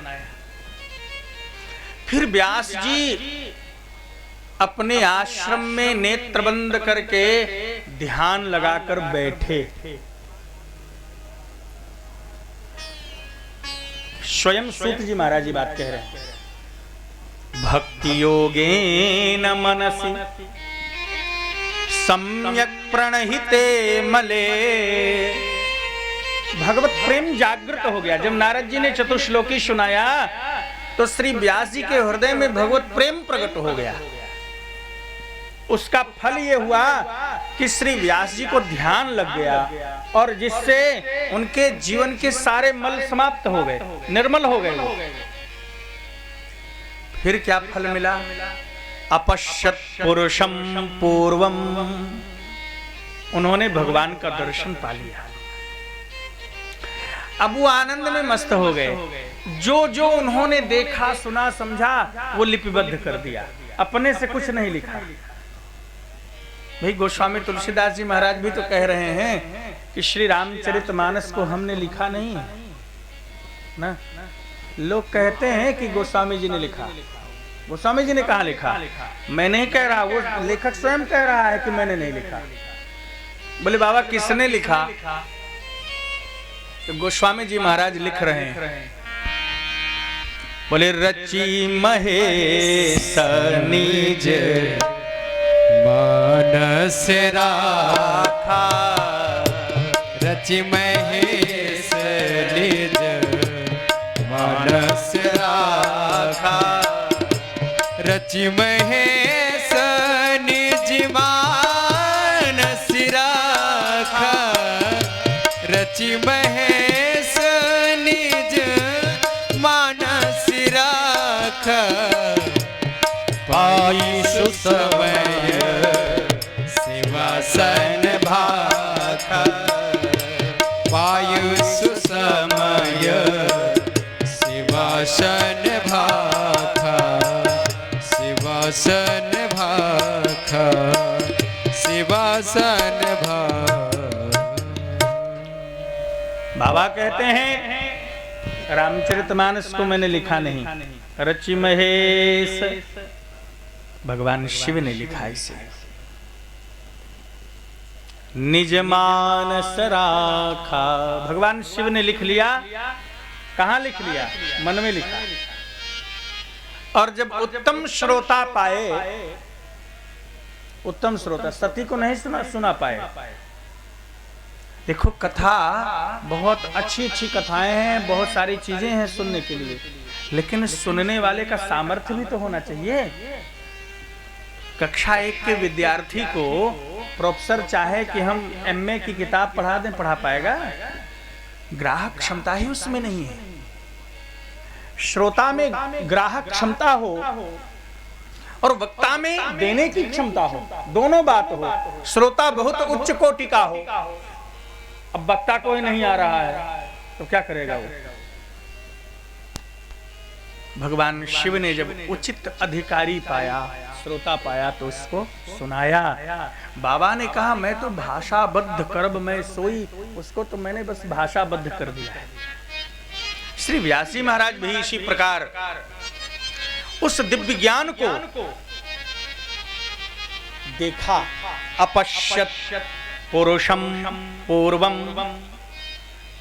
फिर व्यास जी अपने आश्रम में नेत्र बंद करके ध्यान लगाकर बैठे। स्वयं सूत जी महाराज जी बात कह रहे हैं, भक्ति योगेन मनसि सम्यक प्रणहिते मले। भगवत प्रेम जागृत हो गया। जब नारद जी ने चतुश्लोकी सुनाया तो श्री व्यास जी के हृदय में भगवत प्रेम प्रकट हो गया। उसका फल यह हुआ कि श्री व्यास जी को ध्यान लग गया और जिससे उनके जीवन के सारे मल समाप्त हो गए, निर्मल हो गए वो। फिर क्या फल मिला? अपश्यत पुरुषम पूर्वम, उन्होंने भगवान का दर्शन पा लिया। अब वो आनंद में मस्त हो गए। जो जो उन्होंने देखा, सुना, समझा, वो लिपिबद्ध कर दिया, अपने से कुछ नहीं लिखा। भाई गोस्वामी तुलसीदास जी महाराज भी तो कह रहे हैं कि श्री रामचरितमानस को हमने लिखा नहीं ना। लोग कहते हैं कि गोस्वामी जी ने लिखा। गोस्वामी जी ने कहाँ लिखा? मैं नहीं कह रहा, वो लेखक स्वयं कह रहा है कि मैंने नहीं लिखा। बोले बाबा किसने लिखा? तो गोस्वामी जी महाराज लिख रहे हैं, बोले रची महेश निज मानस राखा, रचि महेश निज मानस राखा, रचि महेश निज मानस राखा, रचि महेश निज मानस राखा, पाई सुसमय सिंहासन भाखा, पायु सुसमय सिंहासन भाखा, सिंहासन भाखा, सिंहासन भाखा। बाबा कहते हैं रामचरितमानस को मैंने लिखा नहीं, रचि महेश भगवान शिव ने लिखा इसे। निज मानस राखा, भगवान शिव ने लिख लिया। कहाँ लिख लिया? मन में लिखा। और जब उत्तम श्रोता पाए, उत्तम श्रोता सती को नहीं सुना पाए। देखो कथा बहुत अच्छी अच्छी कथाएं हैं, बहुत सारी चीजें हैं सुनने के लिए, लेकिन सुनने वाले का सामर्थ्य भी तो होना चाहिए। कक्षा 1 के विद्यार्थी को प्रोफेसर चाहे कि हम एमए की किताब पढ़ा दें, पढ़ा पाएगा? ग्राहक क्षमता ही उसमें नहीं है। श्रोता में ग्राहक क्षमता हो और वक्ता में देने की क्षमता हो, दोनों बात हो। श्रोता बहुत उच्च कोटि का हो, अब वक्ता को ही नहीं आ रहा है तो क्या करेगा वो? भगवान शिव ने जब उचित अधिकारी पाया, श्रोता पाया, तो उसको सुनाया। बाबा ने कहा मैं तो भाषाबद्ध करब मैं सोई, उसको तो मैंने बस भाषाबद्ध कर दिया है। श्री व्यास जी महाराज भी इसी प्रकार उस दिव्य ज्ञान को देखा। अपश्यत पुरुषम पूर्वम,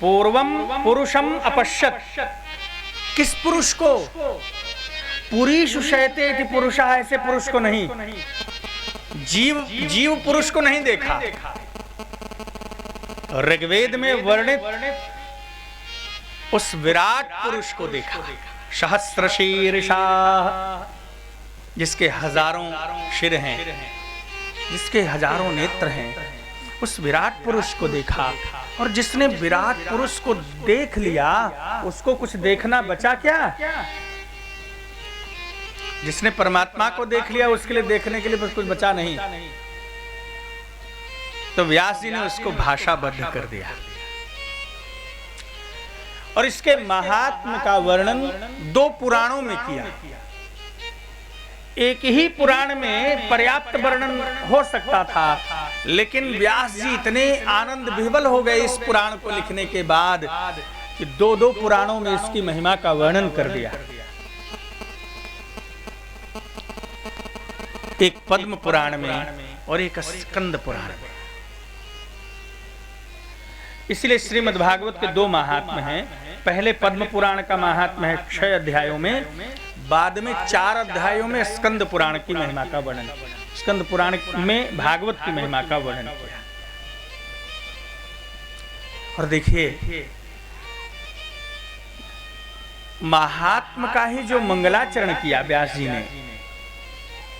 पूर्वम पुरुषम अपश्यत। किस पुरुष को? पुरीश शयते इति पुरुषः, ऐसे पुरुष को नहीं, जीव पुरुष को नहीं देखा। ऋग्वेद में वर्णित उस विराट पुरुष को देखा। सहस्र शीर्षा, जिसके हजारों सिर हैं, जिसके हजारों नेत्र हैं, उस विराट पुरुष को देखा। और जिसने विराट पुरुष को देख लिया, उसको कुछ देखना बचा क्या? जिसने परमात्मा को देख लिया, उसके लिए देखने के लिए बस कुछ बचा नहीं। तो व्यास जी ने उसको भाषाबद्ध कर दिया। और इसके महात्म्य का वर्णन 2 पुराणों में किया। एक ही पुराण में पर्याप्त वर्णन हो सकता था, लेकिन व्यास जी इतने आनंद विह्वल हो गए इस पुराण को लिखने के बाद कि 2 पुराणों में इसकी महिमा का वर्णन कर दिया। एक पद्म पुराण में और एक स्कंद पुराण में। इसलिए श्रीमद् भागवत के 2 महात्म्य हैं। पहले पद्म पुराण का महात्म्य है 6 अध्यायों में, बाद में 4 अध्यायों में स्कंद पुराण की महिमा का वर्णन। स्कंद पुराण में भागवत की महिमा का वर्णन किया। और देखिए महात्मा का ही जो मंगलाचरण किया व्यास जी ने,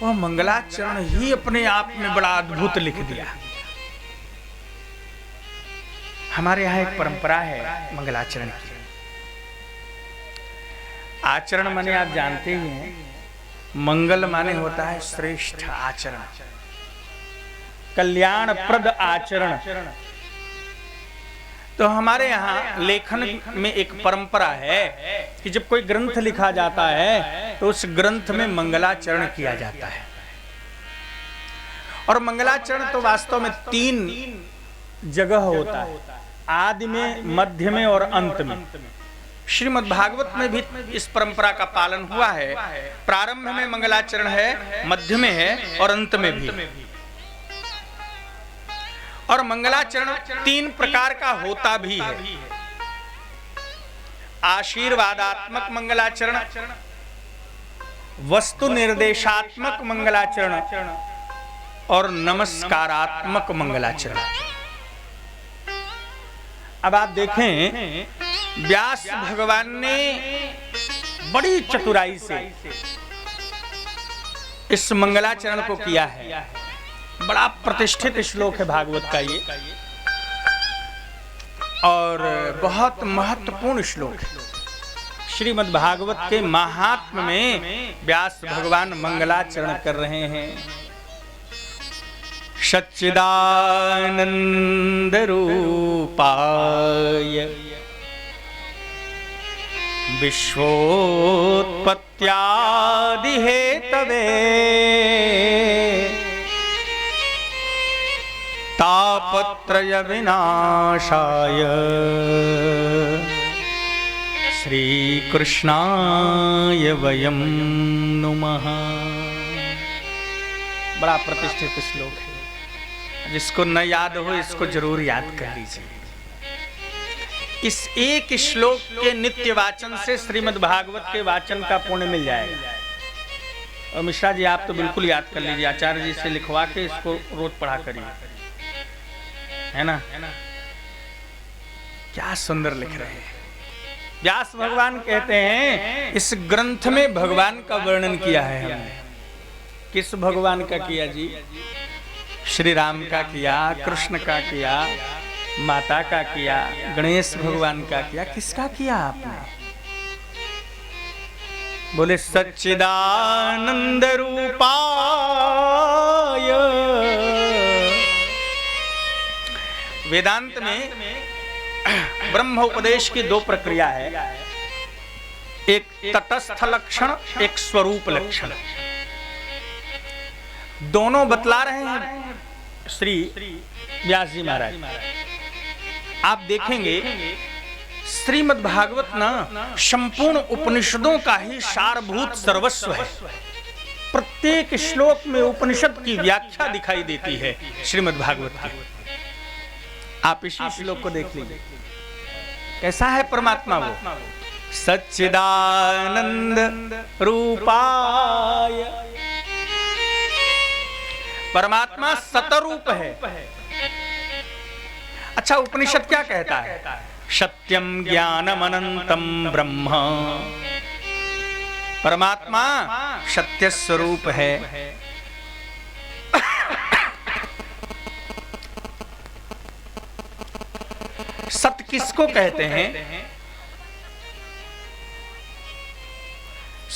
वह मंगलाचरण ही अपने आप में बड़ा अद्भुत लिख दिया। हमारे यहाँ एक परंपरा है मंगलाचरण की। आचरण माने आप जानते ही हैं, मंगल माने होता है श्रेष्ठ आचरण, कल्याणप्रद आचरण। तो हमारे यहाँ लेखन में एक परंपरा है कि जब कोई ग्रंथ लिखा जाता है तो उस ग्रंथ में मंगलाचरण किया जाता है। और मंगलाचरण तो वास्तव में 3 जगह होता है, आदि में, मध्य में और अंत में। श्रीमद् भागवत में भी इस परंपरा का पालन हुआ है। प्रारंभ में मंगलाचरण है, मध्य में है और अंत में भी। और मंगलाचरण 3 प्रकार का होता भी है। आशीर्वादात्मक मंगलाचरण, वस्तु निर्देशात्मक मंगलाचरण और नमस्कारात्मक मंगलाचरण। अब आप देखें, व्यास भगवान ने बड़ी चतुराई से इस मंगलाचरण को किया है। बड़ा प्रतिष्ठित श्लोक है भागवत का ये, और बहुत महत्वपूर्ण श्लोक है। श्रीमद् भागवत के महात्म्य में व्यास भगवान मंगलाचरण कर रहे हैं। सच्चिदानंद रूपाय विश्वोत्पत्त्यादि हेतवे तापत्रय विनाशाय श्री कृष्णाय वयं नुमः। बड़ा प्रतिष्ठित श्लोक है, जिसको न याद हो इसको जरूर याद कर लीजिए। इस एक श्लोक के नित्य वाचन से श्रीमद् भागवत के वाचन का पुण्य मिल जाएगा। और मिश्रा जी आप तो बिल्कुल याद कर लीजिए, आचार्य जी से लिखवा के इसको रोज पढ़ा करिए, है ना। क्या सुंदर लिख रहे हैं व्यास भगवान। कहते हैं इस ग्रंथ में भगवान का वर्णन किया है हमने। किस भगवान का किया जी? श्री राम का किया, कृष्ण का किया, माता का किया, गणेश भगवान का किया। किसका किया आपने? बोले सच्चिदानंद रूपाय। वेदांत में ब्रह्म उपदेश की 2 प्रक्रिया है, एक तटस्थ लक्षण, एक स्वरूप लक्षण। दोनों बतला रहे हैं श्री व्यास जी महाराज। आप देखेंगे श्रीमद् भागवत ना संपूर्ण उपनिषदों का ही सारभूत सर्वस्व है। प्रत्येक श्लोक में उपनिषद की व्याख्या दिखाई देती है श्रीमद् भागवत की। आप इसी श्लोक को देख लीजिए, कैसा है परमात्मा वो। सच्चिदानंद रूपाय। परमात्मा सतरूप है। अच्छा, उपनिषद क्या कहता है? सत्यम ज्ञानम अनंतम ब्रह्म। परमात्मा सत्य स्वरूप है। सत्य किसको कहते हैं?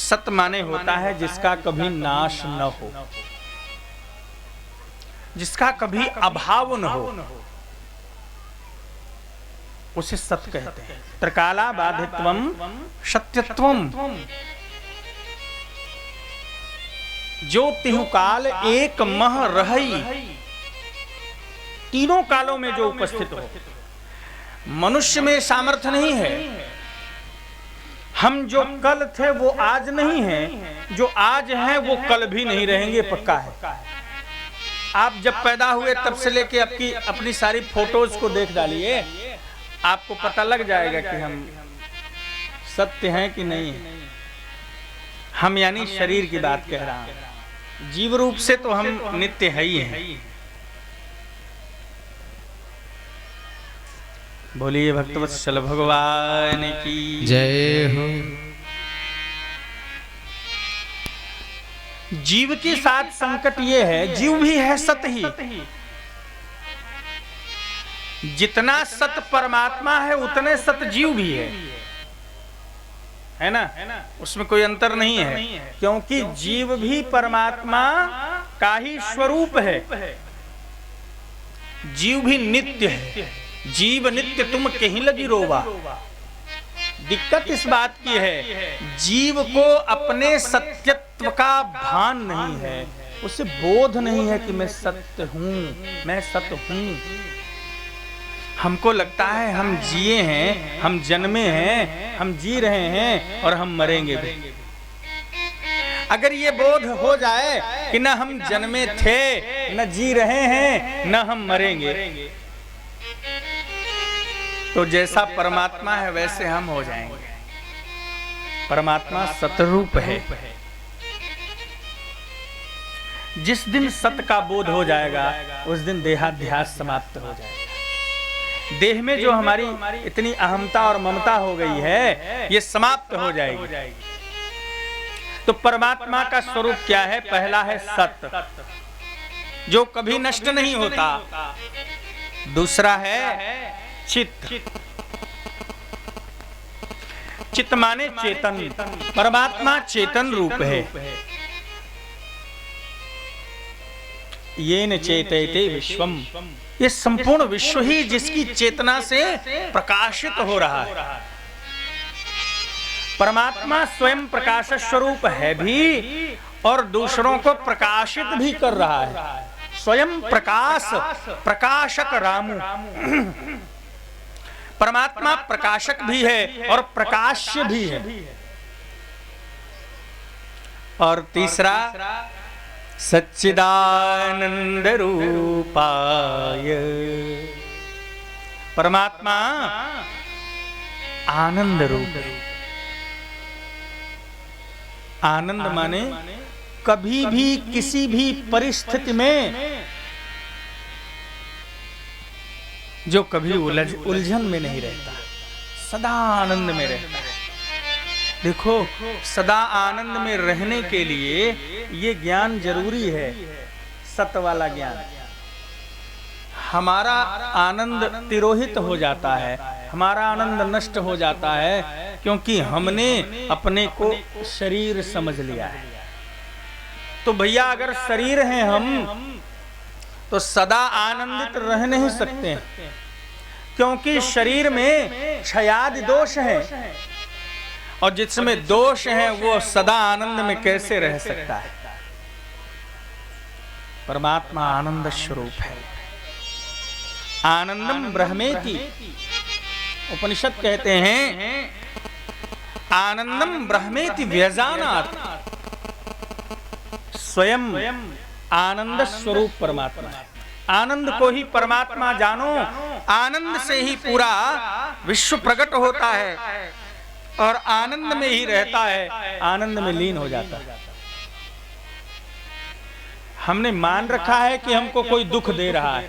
सत्य माने होता है जिसका कभी नाश न हो, जिसका कभी अभाव न हो, उसे सत्य कहते हैं। त्रिकाला बाधित्वम सत्यत्वम। जो तिहुकाल एक मह रही, तीनों कालों में जो उपस्थित हो। मनुष्य में सामर्थ्य नहीं है। हम जो कल थे वो आज नहीं है, जो आज हैं वो कल भी नहीं रहेंगे, पक्का है। आप जब पैदा हुए तब से लेके अपनी सारी फोटोज को देख डालिए, आपको पता लग जाएगा कि हम सत्य हैं कि नहीं है। हम यानी शरीर की बात कह रहा हूं, जीव रूप से तो हम नित्य है ही हैं। बोलिए भक्तवत्सल भगवान की जय हो। जीव के साथ संकट ये है, जीव भी है सत ही, जितना सत परमात्मा है उतने सत जीव भी है ना? उसमें कोई अंतर नहीं है, क्योंकि जीव भी परमात्मा का ही स्वरूप है। जीव भी नित्य है। जीव नित्य तुम कहीं लगी रोवा। दिक्कत इस बात की है, जीव को अपने सत्यत्व का भान नहीं है, उसे बोध नहीं है कि मैं सत्य हूं, मैं सत्य हूं। हमको लगता है हम जिए हैं, हम जन्मे हैं, हम जी रहे हैं और हम मरेंगे भी। अगर ये बोध हो जाए कि न हम जन्मे थे, न जी रहे हैं, न हम मरेंगे, तो जैसा परमात्मा है वैसे हम हो जाएंगे। परमात्मा सतरूप है। जिस दिन सत्य का बोध हो जाएगा उस दिन देहाध्यास समाप्त हो जाएगा। देह में जो हमारी इतनी अहमता और ममता हो गई है ये समाप्त हो जाएगी। तो परमात्मा का स्वरूप क्या है? पहला है सत्य, जो कभी नष्ट नहीं होता। दूसरा है चित्त। चित्त माने चेतन। परमात्मा चेतन रूप है। येन चेतयते विश्वम, ये संपूर्ण विश्व ही जिसकी चेतना से प्रकाशित हो रहा है। परमात्मा स्वयं प्रकाश स्वरूप है भी और दूसरों को प्रकाशित भी कर रहा है। स्वयं प्रकाश, प्रकाशक रामू। परमात्मा प्रकाशक भी है और प्रकाश्य भी है। और तीसरा सच्चिदानंद रूपाय, परमात्मा आनंद रूप। आनंद माने कभी भी किसी भी परिस्थिति में जो कभी उलझन में नहीं रहता, सदा आनंद में रहता है। देखो, सदा आनंद में रहने के लिए ये ज्ञान जरूरी है, सत्य वाला ज्ञान। हमारा आनंद तिरोहित हो जाता है, हमारा आनंद नष्ट हो जाता है, क्योंकि हमने अपने को शरीर समझ लिया है। तो भैया अगर शरीर हैं हम तो सदा आनंदित रह नहीं सकते हैं, क्योंकि शरीर में क्षयादि दोष हैं, और जिसमें दोष हैं वो सदा आनंद में कैसे रह सकता है? परमात्मा आनंद स्वरूप है। आनंदम ब्रह्मेति, उपनिषद कहते हैं आनंदम ब्रह्मेति व्यजानात्, स्वयं आनंद स्वरूप परमात्मा है। आनंद को ही परमात्मा जानो, आनंद से ही पूरा विश्व प्रकट होता है और आनंद में ही रहता है, आनंद में लीन हो जाता है। हमने मान रखा है कि हमको कोई दुख दे रहा है,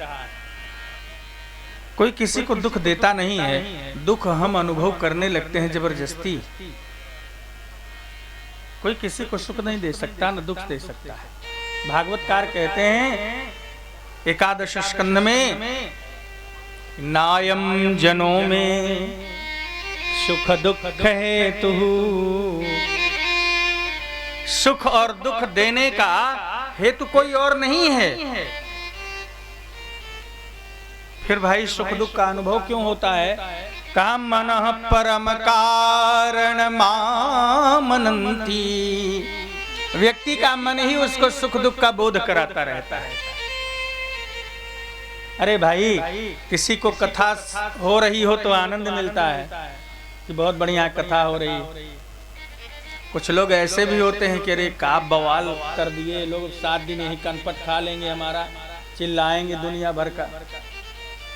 कोई किसी को दुख देता नहीं है। दुख हम अनुभव करने लगते हैं जबरदस्ती। कोई किसी को सुख नहीं दे सकता, न दुख दे सकता है। भागवतकार कहते हैं 11 स्कंद में, नायम जनों में सुख दुख हेतु, सुख और दुख देने का हेतु कोई और नहीं है। फिर भाई सुख दुख का अनुभव क्यों होता है? काम मनः परम कारण मामनंती, व्यक्ति का मन ही उसको सुख दुख का बोध कराता रहता है। अरे भाई, किसी को कथा हो रही हो तो आनंद मिलता है कि बहुत बढ़िया कथा हो रही। कुछ लोग ऐसे भी होते हैं कि अरे का बवाल कर दिए लोग, 7 दिन यही कनपट खा लेंगे हमारा, चिल्लाएंगे दुनिया भर का।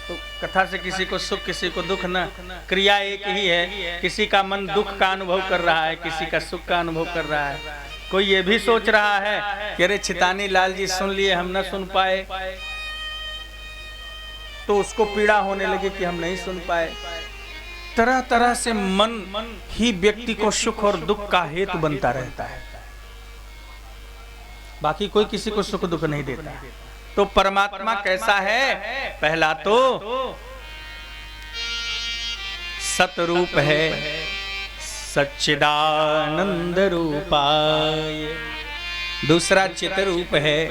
तो कथा से किसी को सुख किसी को दुख न, क्रिया एक ही है। किसी का मन दुख का अनुभव कर रहा है, किसी का सुख का अनुभव कर रहा है। कोई ये भी सोच रहा है कि अरे छितानी लाल जी सुन लिए, हम न सुन पाए, तो उसको पीड़ा होने लगी कि हम नहीं सुन पाए। तरह तरह से मन ही व्यक्ति को सुख और दुख का हेतु बनता रहता है, बाकी कोई किसी को सुख दुख नहीं देता। तो परमात्मा कैसा है? पहला तो सतरूप है सच्चिदानंद रूपाय, दूसरा चित रूप है,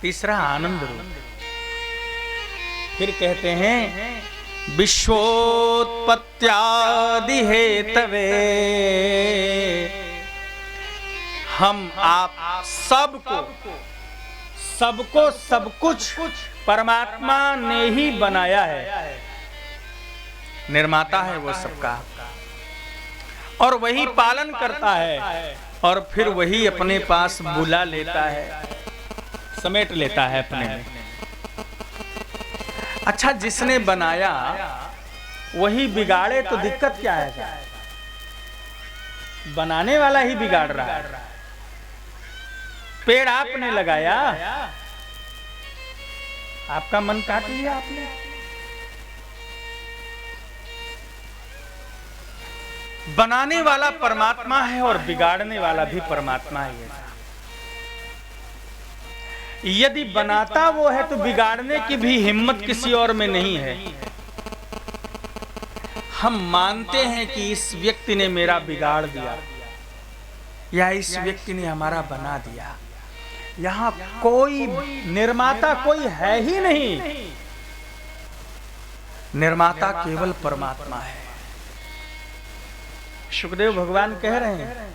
तीसरा आनंद रूप। फिर कहते हैं विश्वोत्पत्त्यादि हेतवे, हम आप सबको सब कुछ परमात्मा ने ही बनाया है, निर्माता है वो सबका, और वही पालन करता है, और फिर वही अपने पास बुला लेता है, समेट लेता है अपने में। अच्छा, जिसने बनाया वही बिगाड़े तो दिक्कत क्या है? बनाने वाला ही बिगाड़ रहा है। पेड़ आपने लगाया, आपका मन काट लिया आपने। बनाने वाला परमात्मा है और बिगाड़ने वाला भी परमात्मा ही है। यदि बनाता वो है तो बिगाड़ने की भी हिम्मत किसी और में नहीं है। हम मानते हैं कि इस व्यक्ति ने मेरा बिगाड़ दिया या इस व्यक्ति ने हमारा बना दिया। यहां कोई निर्माता कोई है ही नहीं, निर्माता केवल परमात्मा है। सुखदेव भगवान कह रहे हैं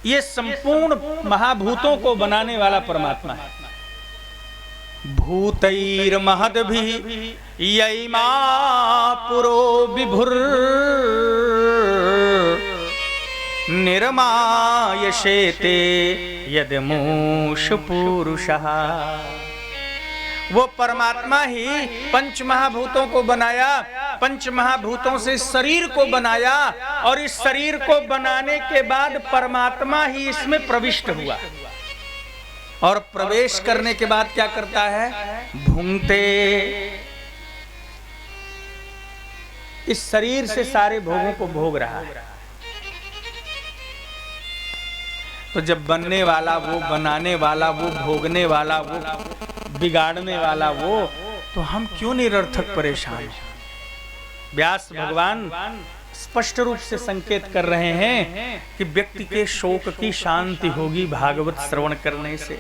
ये संपूर्ण महाभूतों को बनाने वाला परमात्मा है। भूतैर महद्भिः यैमा पुरो विभुर निर्मायशेते यदमूष पुरुषः। वो परमात्मा ही पंच महाभूतों को बनाया, पंच महाभूतों से शरीर को बनाया, और इस शरीर को बनाने के बाद परमात्मा ही इसमें प्रविष्ट हुआ, और प्रवेश करने के बाद क्या करता है? भूंगते, इस शरीर से सारे भोगों को भोग रहा है। तो जब बनने वाला वो, बनाने वाला वो, भोगने वाला वो, बिगाड़ने वाला वो, तो हम क्यों निरर्थक परेशान हैं? व्यास भगवान स्पष्ट रूप से संकेत कर रहे हैं कि व्यक्ति के शोक की शांति होगी भागवत श्रवण करने से।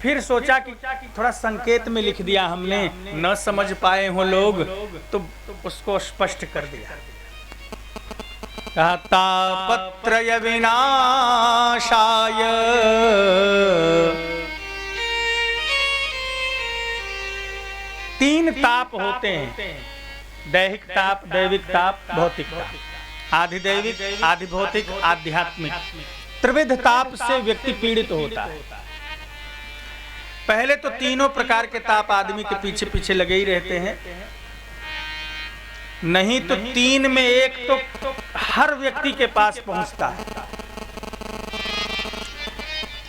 फिर सोचा कि थोड़ा संकेत में लिख दिया हमने, न समझ पाए हो लोग तो उसको स्पष्ट कर दिया। तापत्रय विनाशाय तीन ताप होते हैं, दैहिक ताप, दैविक ताप, भौतिक ताप। आधिदैविक, आधिभौतिक, आध्यात्मिक, त्रिविध ताप से व्यक्ति पीड़ित होता है। पहले तो तीनों प्रकार के ताप आदमी के पीछे पीछे लगे ही रहते हैं, नहीं तो तीन में एक तो हर व्यक्ति के पास पहुंचता है।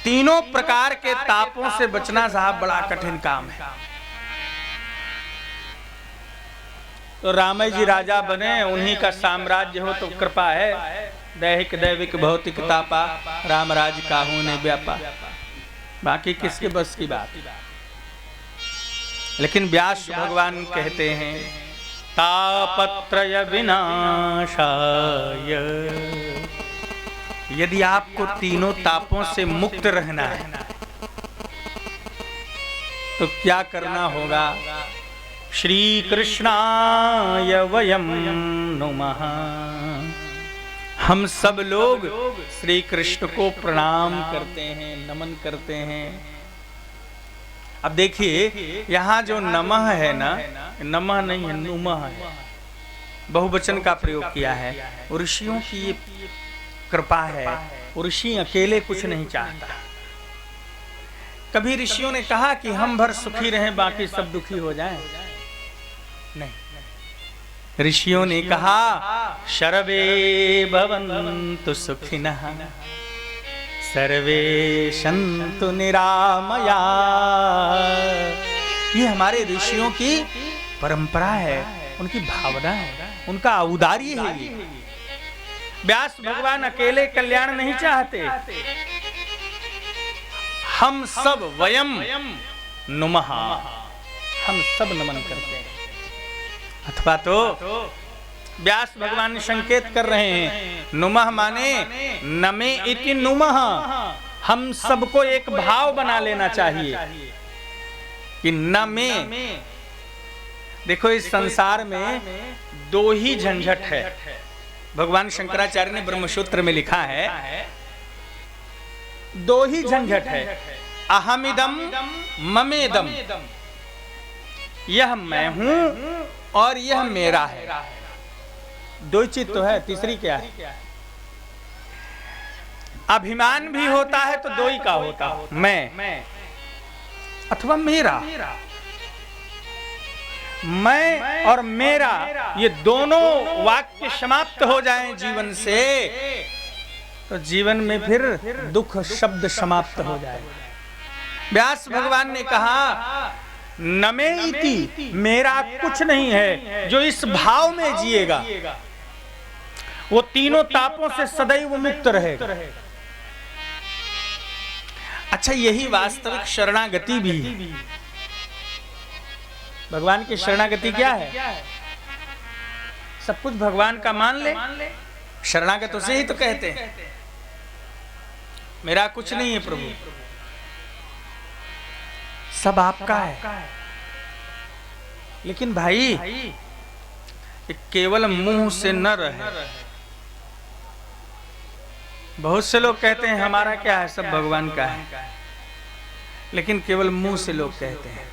तीनों प्रकार के तापों से बचना साहब बड़ा कठिन काम है। तो रामय जी राजा बने, उन्हीं का साम्राज्य हो तो कृपा है। दैहिक दैविक भौतिक तापा, रामराज काहू ने व्यापा, बाकी किसके बस की बात। लेकिन व्यास भगवान कहते हैं तापत्रय विनाशाय, यदि आपको तीनों तापों से मुक्त रहना है तो क्या करना होगा? श्री कृष्णाय वयं नुमः, हम सब लोग श्री कृष्ण को प्रणाम करते हैं, नमन करते हैं। अब देखिए यहाँ जो नमः है ना, नमः नहीं है, नुमः है, बहुवचन का प्रयोग किया है। ऋषियों की ये कृपा है, ऋषि अकेले कुछ नहीं चाहता। कभी ऋषियों ने कहा कि हम भर सुखी रहें बाकी सब दुखी हो जाएं? नहीं, ऋषियों ने कहा शर्वे भवन्तु सुखिनः सर्वे सन्तु निरामया। ये हमारे ऋषियों की परंपरा है, उनकी भावना है, उनका औदार्य है ये। व्यास भगवान अकेले कल्याण नहीं चाहते, हम सब वयम नुमः, हम सब नमन करते हैं। अथवा तो व्यास भगवान संकेत कर रहे हैं, नुमः माने नमे इति नुमः, हम सबको एक भाव बना लेना चाहिए कि नमे। देखो इस संसार में दो ही झंझट है। भगवान शंकराचार्य ने ब्रह्मसूत्र में लिखा है, दो ही झंझट है, अहमिदम ममेदम, यह मैं हूं और यह मेरा है। दो ही चीज तो है, तीसरी क्या है? अभिमान भी होता है तो दो ही का होता, मैं अथवा मेरा। मैं और मेरा ये दोनों वाक्य समाप्त हो जाएं जीवन से, तो जीवन में फिर दुख शब्द समाप्त हो जाए। व्यास भगवान ने कहा, नमे इति, मेरा कुछ नहीं है। जो इस भाव में जिएगा वो तीनों तापों से सदैव मुक्त रहेगा। अच्छा, यही वास्तविक शरणागति भी है। भगवान की शरणागति क्या है? सब कुछ भगवान का मान ले, शरणागत उसे ही तो कहते हैं। मेरा कुछ नहीं है प्रभु, सब आपका है। लेकिन भाई केवल मुंह से न रहे। बहुत से लोग कहते हैं हमारा क्या है, सब भगवान का है, लेकिन केवल मुंह से लोग कहते हैं।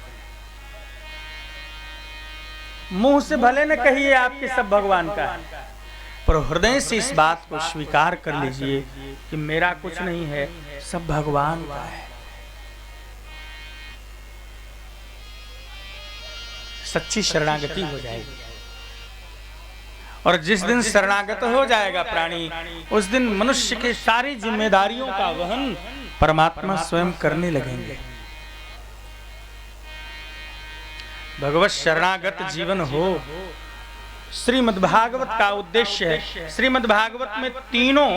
मुंह से भले न कहिए आपके सब भगवान का है, पर हृदय से इस बात को स्वीकार कर लीजिए कि मेरा कुछ नहीं है, सब भगवान का है। सच्ची शरणागति हो जाएगी। और जिस दिन शरणागत हो जाएगा प्राणी, उस दिन मनुष्य के सारी जिम्मेदारियों का वहन परमात्मा स्वयं करने लगेंगे। भगवत शरणागत जीवन हो, श्रीमद् भागवत का उद्देश्य है। श्रीमद् भागवत में तीनों,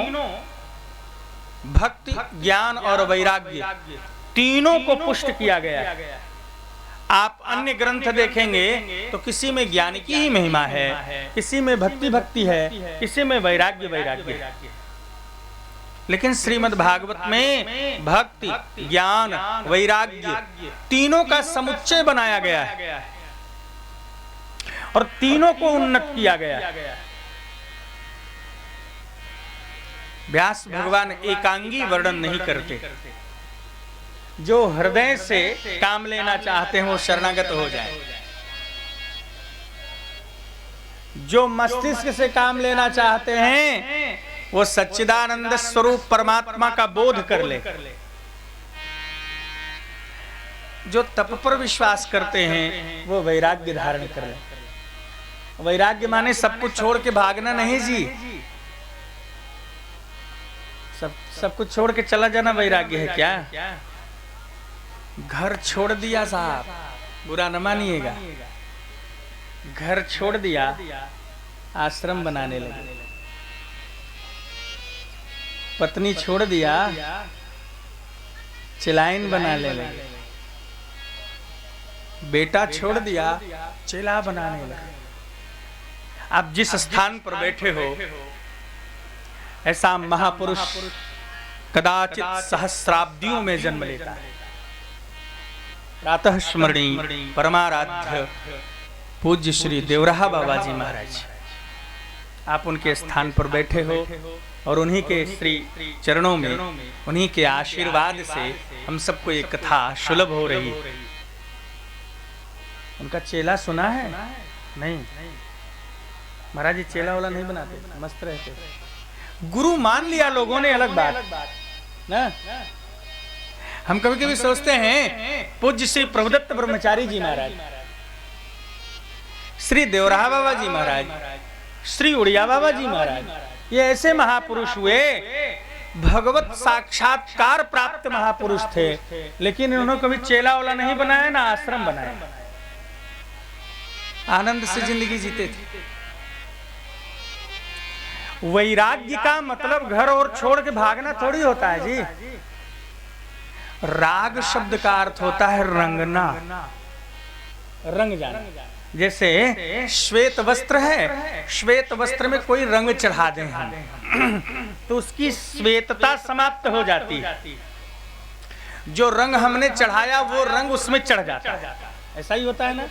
भक्ति, ज्ञान और वैराग्य, तीनों को पुष्ट किया गया है। आप अन्य ग्रंथ देखेंगे तो किसी में ज्ञान की ही महिमा है, किसी में भक्ति है, किसी में वैराग्य है। लेकिन श्रीमद् भागवत में भक्ति, ज्ञान, वैराग्य तीनों का समुच्चय बनाया गया है और तीनों को उन्नत किया गया है। व्यास भगवान एकांगी वर्णन नहीं करते। जो हृदय से काम लेना चाहते हैं वो शरणागत हो जाए, जो मस्तिष्क से काम लेना चाहते हैं वो सच्चिदानंद स्वरूप परमात्मा का बोध कर ले। जो तप पर विश्वास करते हैं वो वैराग्य धारण कर ले। वैराग्य माने सब कुछ छोड़ के भागना नहीं जी, सब कुछ छोड़ के चला जाना वैराग्य है क्या? घर छोड़ दिया साहब, बुरा न मानिएगा, घर छोड़ दिया, आश्रम बनाने लगे। पत्नी छोड़ दिया, चिलाइन बनाने लगे। बेटा छोड़ दिया, चिला बनाने लगे। आप जिस स्थान पर बैठे हो, ऐसा महापुरुष कदाचित सहस्राब्दियों में जन्म लेता है। प्रातः स्मरणीय परमाराध्य पूज्य श्री देवराहा बाबा जी महाराज, आप उनके स्थान पर बैठे हो और उन्हीं के श्री चरणों में, उन्हीं के आशीर्वाद से हम सबको एक कथा सुलभ हो रही। उनका चेला सुना है? नहीं महाराज जी चेला वाला नहीं बनाते, मस्त रहते। गुरु मान लिया लोगों ने, अलग बात ना। हम कभी कभी सोचते हैं पूज्य श्री प्रभुदत्त ब्रह्मचारी जी महाराज, श्री देवराहा बाबा जी महाराज, श्री उड़िया बाबा जी महाराज, ये ऐसे महापुरुष हुए, भगवत साक्षात्कार प्राप्त महापुरुष थे, लेकिन इन्होंने कभी चेला वाला नहीं बनाया ना आश्रम बनाया। आनंद से जिंदगी जीते थे। वैराग्य का मतलब घर और छोड़ के भागना थोड़ी होता है जी। राग शब्द का अर्थ होता है रंगना। रंग जाना। जैसे श्वेत वस्त्र है, श्वेत वस्त्र में कोई रंग चढ़ा दें हम तो उसकी श्वेतता समाप्त हो जाती है, जो रंग हमने चढ़ाया वो रंग उसमें चढ़ जाता है। ऐसा ही होता है ना,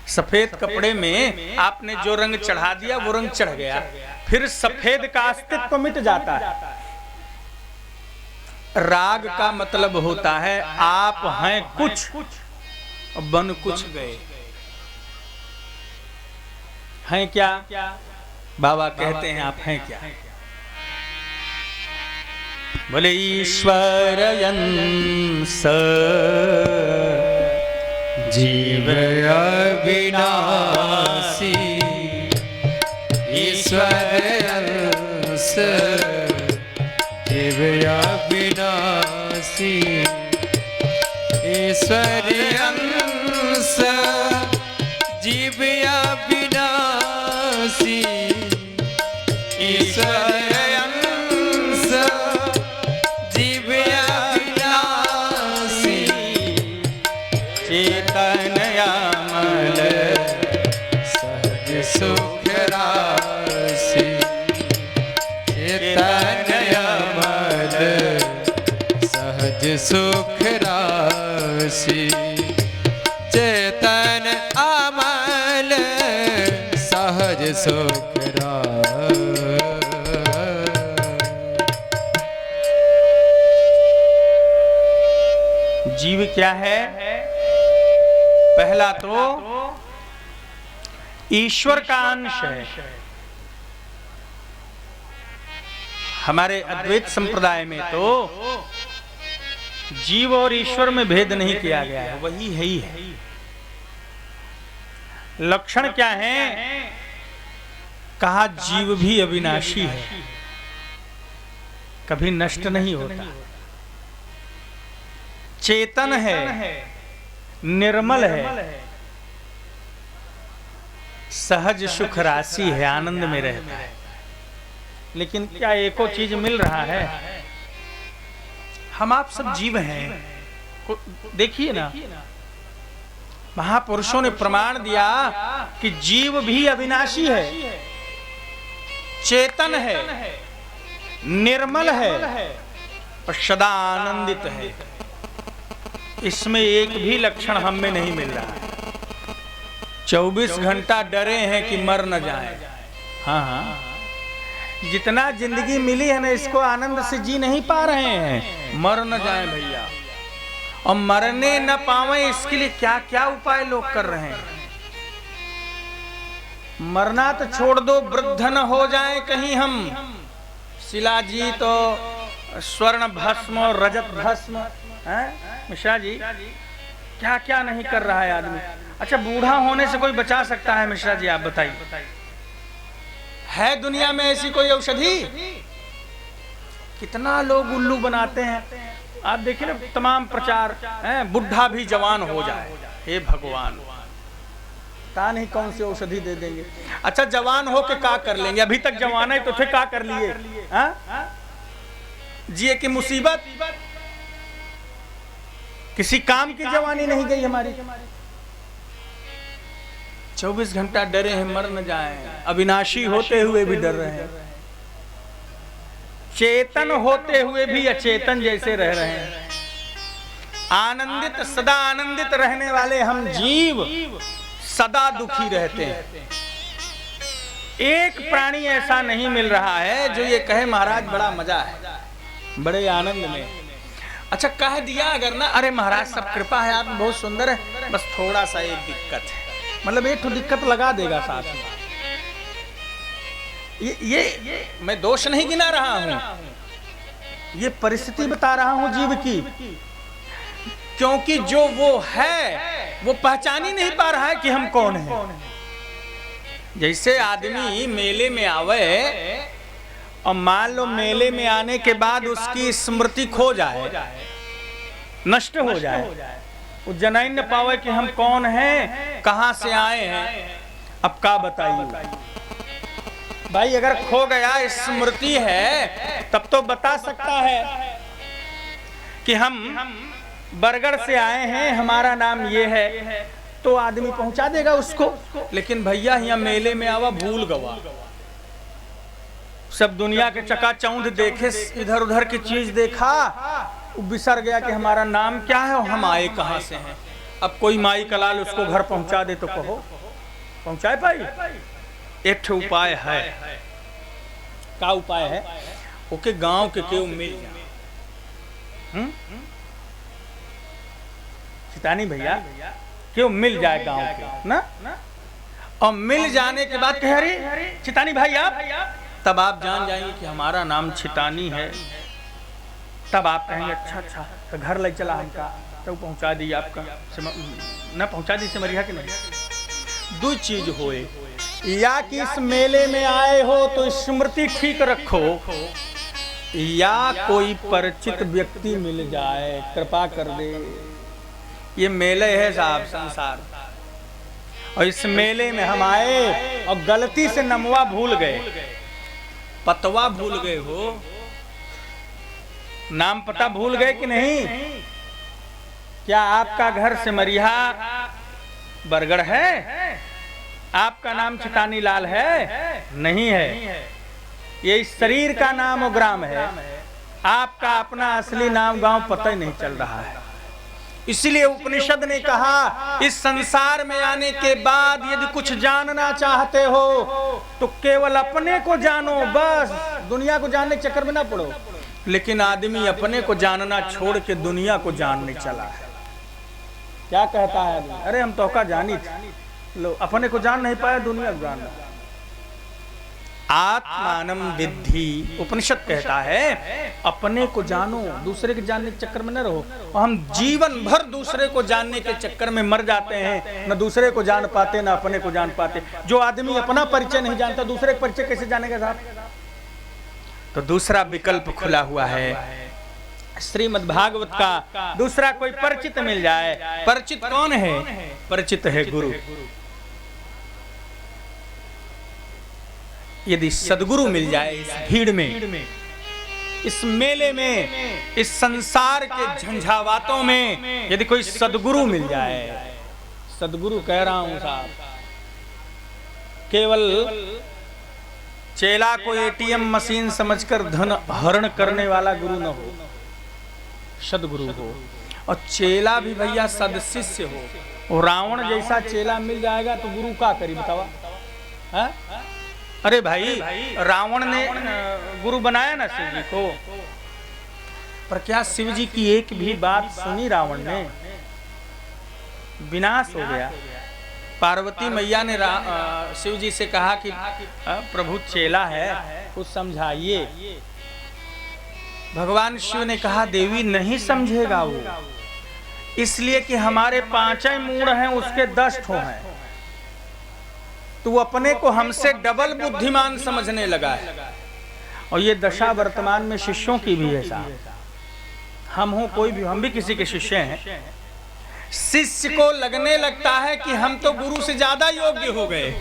सफेद कपड़े में आपने जो रंग चढ़ा दिया वो रंग चढ़ गया, फिर सफेद का अस्तित्व मिट जाता है। राग का मतलब होता है आप हैं कुछ बन कुछ गए। हैं क्या? बाबा कहते हैं आप हैं क्या? बोले ईश्वर अंश जीव अविनाशी, ईश्वर अंश जीव अविनाशी, ईश्वर अंश जीव अविनाशी, ईश्वर अंश जीव अविनाशी, चेतन अमल सहज सुख राशि, चेतन अमल सहज सुख राशि, चेतन अमल सहज सुख राशि। जीव क्या है? पहला तो ईश्वर का अंश है। हमारे अद्वैत संप्रदाय में तो जीव और ईश्वर में भेद नहीं किया गया है, वही है ही है। लक्षण क्या है? कहा जीव भी अविनाशी है, कभी नष्ट नहीं होता, चेतन है, निर्मल है, सहज सुख राशि है, आनंद में रहता है। लेकिन क्या एको चीज मिल रहा है? हम आप सब जीव हैं। देखिए ना, महापुरुषों ने प्रमाण दिया कि जीव भी अविनाशी है, चेतन है, निर्मल है और सदा आनंदित है। इसमें एक भी लक्षण हम में नहीं मिल रहा है। 24 घंटा डरे हैं कि मर न जाए। हाँ हाँ, जितना जिंदगी मिली है ना, इसको आनंद से जी नहीं पा रहे हैं। मर न जाए भैया, और मरने न पावे इसके लिए क्या क्या उपाय लोग कर रहे हैं। मरना तो छोड़ दो, वृद्ध न हो जाए कहीं हम, शिलाजीत और स्वर्ण भस्म और रजत भस्म। मिश्रा जी, क्या क्या नहीं कर रहा है आदमी। अच्छा, बूढ़ा होने से कोई बचा सकता है मिश्रा जी? आप बताइए, है दुनिया में ऐसी कोई औषधि? कितना लोग उल्लू बनाते हैं। आप देखिए ना, तमाम प्रचार है, बुढ़ा भी जवान हो जाए। हे भगवान, पता नहीं कौन सी औषधि दे देंगे। अच्छा, जवान हो के क्या कर लेंगे? अभी तक जवान है तो थे, क्या कर लिए? जिए की मुसीबत, किसी काम की जवानी नहीं गई हमारी। 24 घंटा डरे हैं मर न जाए, अविनाशी होते हुए भी डर रहे हैं, चेतन होते हुए भी अचेतन जैसे रह रहे हैं। आनंदित, सदा आनंदित रहने वाले हम जीव सदा दुखी रहते हैं। एक प्राणी ऐसा नहीं मिल रहा है जो ये कहे महाराज बड़ा मजा है, बड़े आनंद में। अच्छा, कह दिया अगर ना, अरे महाराज सब कृपा है, आप बहुत सुंदर है, बस थोड़ा सा एक दिक्कत है, मतलब एक तो दिक्कत लगा देगा साथ में। ये मैं दोष नहीं गिना रहा हूं, ये परिस्थिति बता रहा हूं जीव की, क्योंकि जो वो है वो पहचान ही नहीं पा रहा है कि हम कौन हैं। जैसे आदमी मेले में आवे और मान लो मेले में आने के बाद उसकी स्मृति खो जाए, नष्ट हो जाए, वो जनाई न पावे कि हम कौन हैं, कहां से आए हैं। अब क्या बताइए भाई, अगर खो गया, स्मृति है तब तो बता सकता है कि हम बरगढ़ से आए हैं, हमारा नाम ये है, तो आदमी पहुंचा देगा उसको। लेकिन भैया यहाँ मेले में आवा भूल गवा, सब दुनिया के चकाचौंध देखे, इधर उधर की चीज देखा, बिसर गया कि हमारा नाम क्या है और हम आए कहाँ से हैं। अब कोई माई कलाल उसको घर पहुंचा दे तो कहो पहुंचाए पाई? एक उपाय है। का उपाय है? ओके गांव के केव मिल जाए, चितानी भैया क्यों मिल जाए गांव के ना, और मिल जाने के बाद कह रही चितानी भाई आप, तब आप जान जाएंगे कि हमारा नाम छितानी है। तब आप कहेंगे अच्छा अच्छा तो घर ले चला हमका, तो पहुंचा दी आपका न पहुंचा दी सिमरिया के नहीं। दो चीज होए, या कि इस मेले में आए हो तो स्मृति ठीक रखो, या कोई परिचित व्यक्ति मिल जाए कृपा कर दे। ये मेले है साहब संसार, और इस मेले में हम आए और गलती से नमवा भूल गए, पतवा भूल गए हो, नाम पता भूल गए कि नहीं? क्या आपका घर सिमरिया बरगढ़ है? आपका नाम छितानी लाल है? नहीं है, ये इस शरीर का नाम और ग्राम है। आपका अपना असली नाम गांव पता ही नहीं चल रहा है। इसलिए उपनिषद ने कहा इस संसार में आने के बाद यदि कुछ जानना चाहते हो तो केवल अपने को जानो, बस दुनिया को जानने के चक्कर में ना पड़ो। लेकिन आदमी अपने को जानना छोड़ के दुनिया को जानने चला है। क्या कहता है आदमी? अरे हम तो का जानी थी, लो अपने को जान नहीं पाया, दुनिया को जान। आत्मानम विद्धि, उपनिषद कहता है अपने को जानो, दूसरे के जानने के चक्कर में न रहो। और हम जीवन भर दूसरे को जानने के चक्कर में मर जाते हैं, न दूसरे को जान पाते न अपने को जान पाते। जो आदमी अपना परिचय नहीं जानता दूसरे का परिचय कैसे जानेगा साहब? तो दूसरा विकल्प खुला हुआ है, श्रीमद् भागवत का दूसरा कोई परिचित मिल जाए। परिचित कौन है? परिचित है गुरु। यदि सदगुरु मिल जाए इस भीड़ में, इस मेले में, इस संसार के झंझावातों में, यदि कोई सदगुरु मिल जाए, सदगुरु कह रहा हूं साहब, केवल चेला को एटीएम मशीन समझकर धन हरण करने वाला गुरु न हो, सदगुरु हो। और चेला भी भैया सदशिष्य हो। और रावण जैसा चेला मिल जाएगा तो गुरु क्या करी बतावा? है? अरे भाई रावण ने गुरु बनाया ना शिव जी को, पर क्या शिव जी की एक भी बात सुनी रावण ने? विनाश हो गया। पार्वती मैया ने शिव जी से कहा कि प्रभु चेला है कुछ समझाइए। भगवान शिव ने कहा देवी नहीं समझेगा वो, इसलिए कि हमारे 5 मूड हैं उसके 10 ठो हैं। तो वो अपने को हमसे डबल बुद्धिमान समझने लगा है। और ये दशा वर्तमान में शिष्यों की भी है साहब। हम हो कोई भी, हम भी किसी के शिष्य हैं। शिष्य को लगने लगता है कि हम तो गुरु से ज्यादा योग्य हो गए,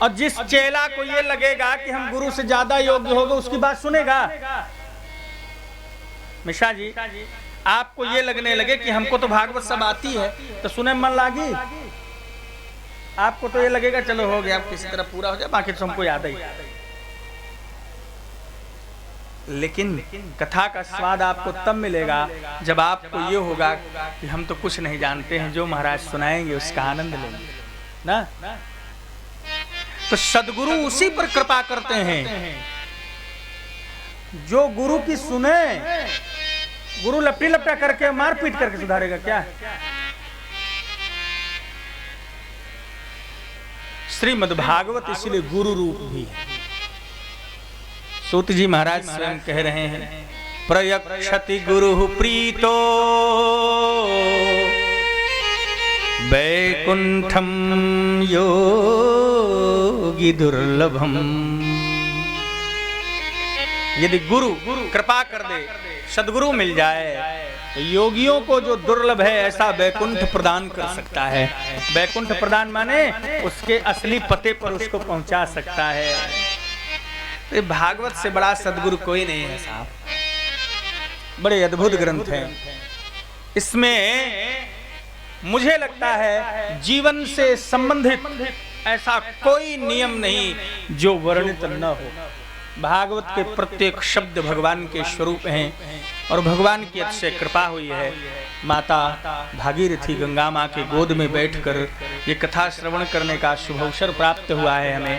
और जिस चेला को ये लगेगा कि हम गुरु से ज्यादा योग्य हो गए उसकी बात सुनेगा? मिश्रा जी आपको ये लगने लगे कि हमको तो भागवत सब आती है तो सुने मन लागी, आपको तो ये लगेगा चलो हो गया, आप किसी तरह पूरा हो जाए, बाकी तो हमको याद ही। लेकिन कथा का स्वाद आपको तब मिलेगा जब आपको ये होगा कि हम तो कुछ नहीं जानते हैं, जो महाराज सुनाएंगे उसका आनंद लेंगे ना। तो सदगुरु उसी पर कृपा करते हैं जो गुरु की सुने। गुरु लपटी लपटा करके मार पीट करके सुधारेगा क्या? श्रीमद् भागवत इसलिए गुरु रूप भी है। सूत जी महाराज स्वयं कह रहे हैं प्रयक्षति गुरु प्रीतो वैकुंठम योगी दुर्लभम। यदि गुरु कृपा कर दे, सदगुरु मिल जाए तो योगियों को जो दुर्लभ है ऐसा वैकुंठ प्रदान कर सकता है। वैकुंठ प्रदान माने उसके असली पते पर उसको पहुंचा सकता है। तो भागवत से बड़ा सदगुरु कोई नहीं है साहब। बड़े अद्भुत ग्रंथ हैं। इसमें मुझे लगता है जीवन से संबंधित ऐसा कोई नियम नहीं जो वर्णित न हो। भागवत के प्रत्येक शब्द भगवान के स्वरूप हैं और भगवान की अतिशय कृपा हुई है। माता भागीरथी गंगा माँ के गोद में बैठकर ये कथा श्रवण करने का शुभ अवसर प्राप्त हुआ है हमें।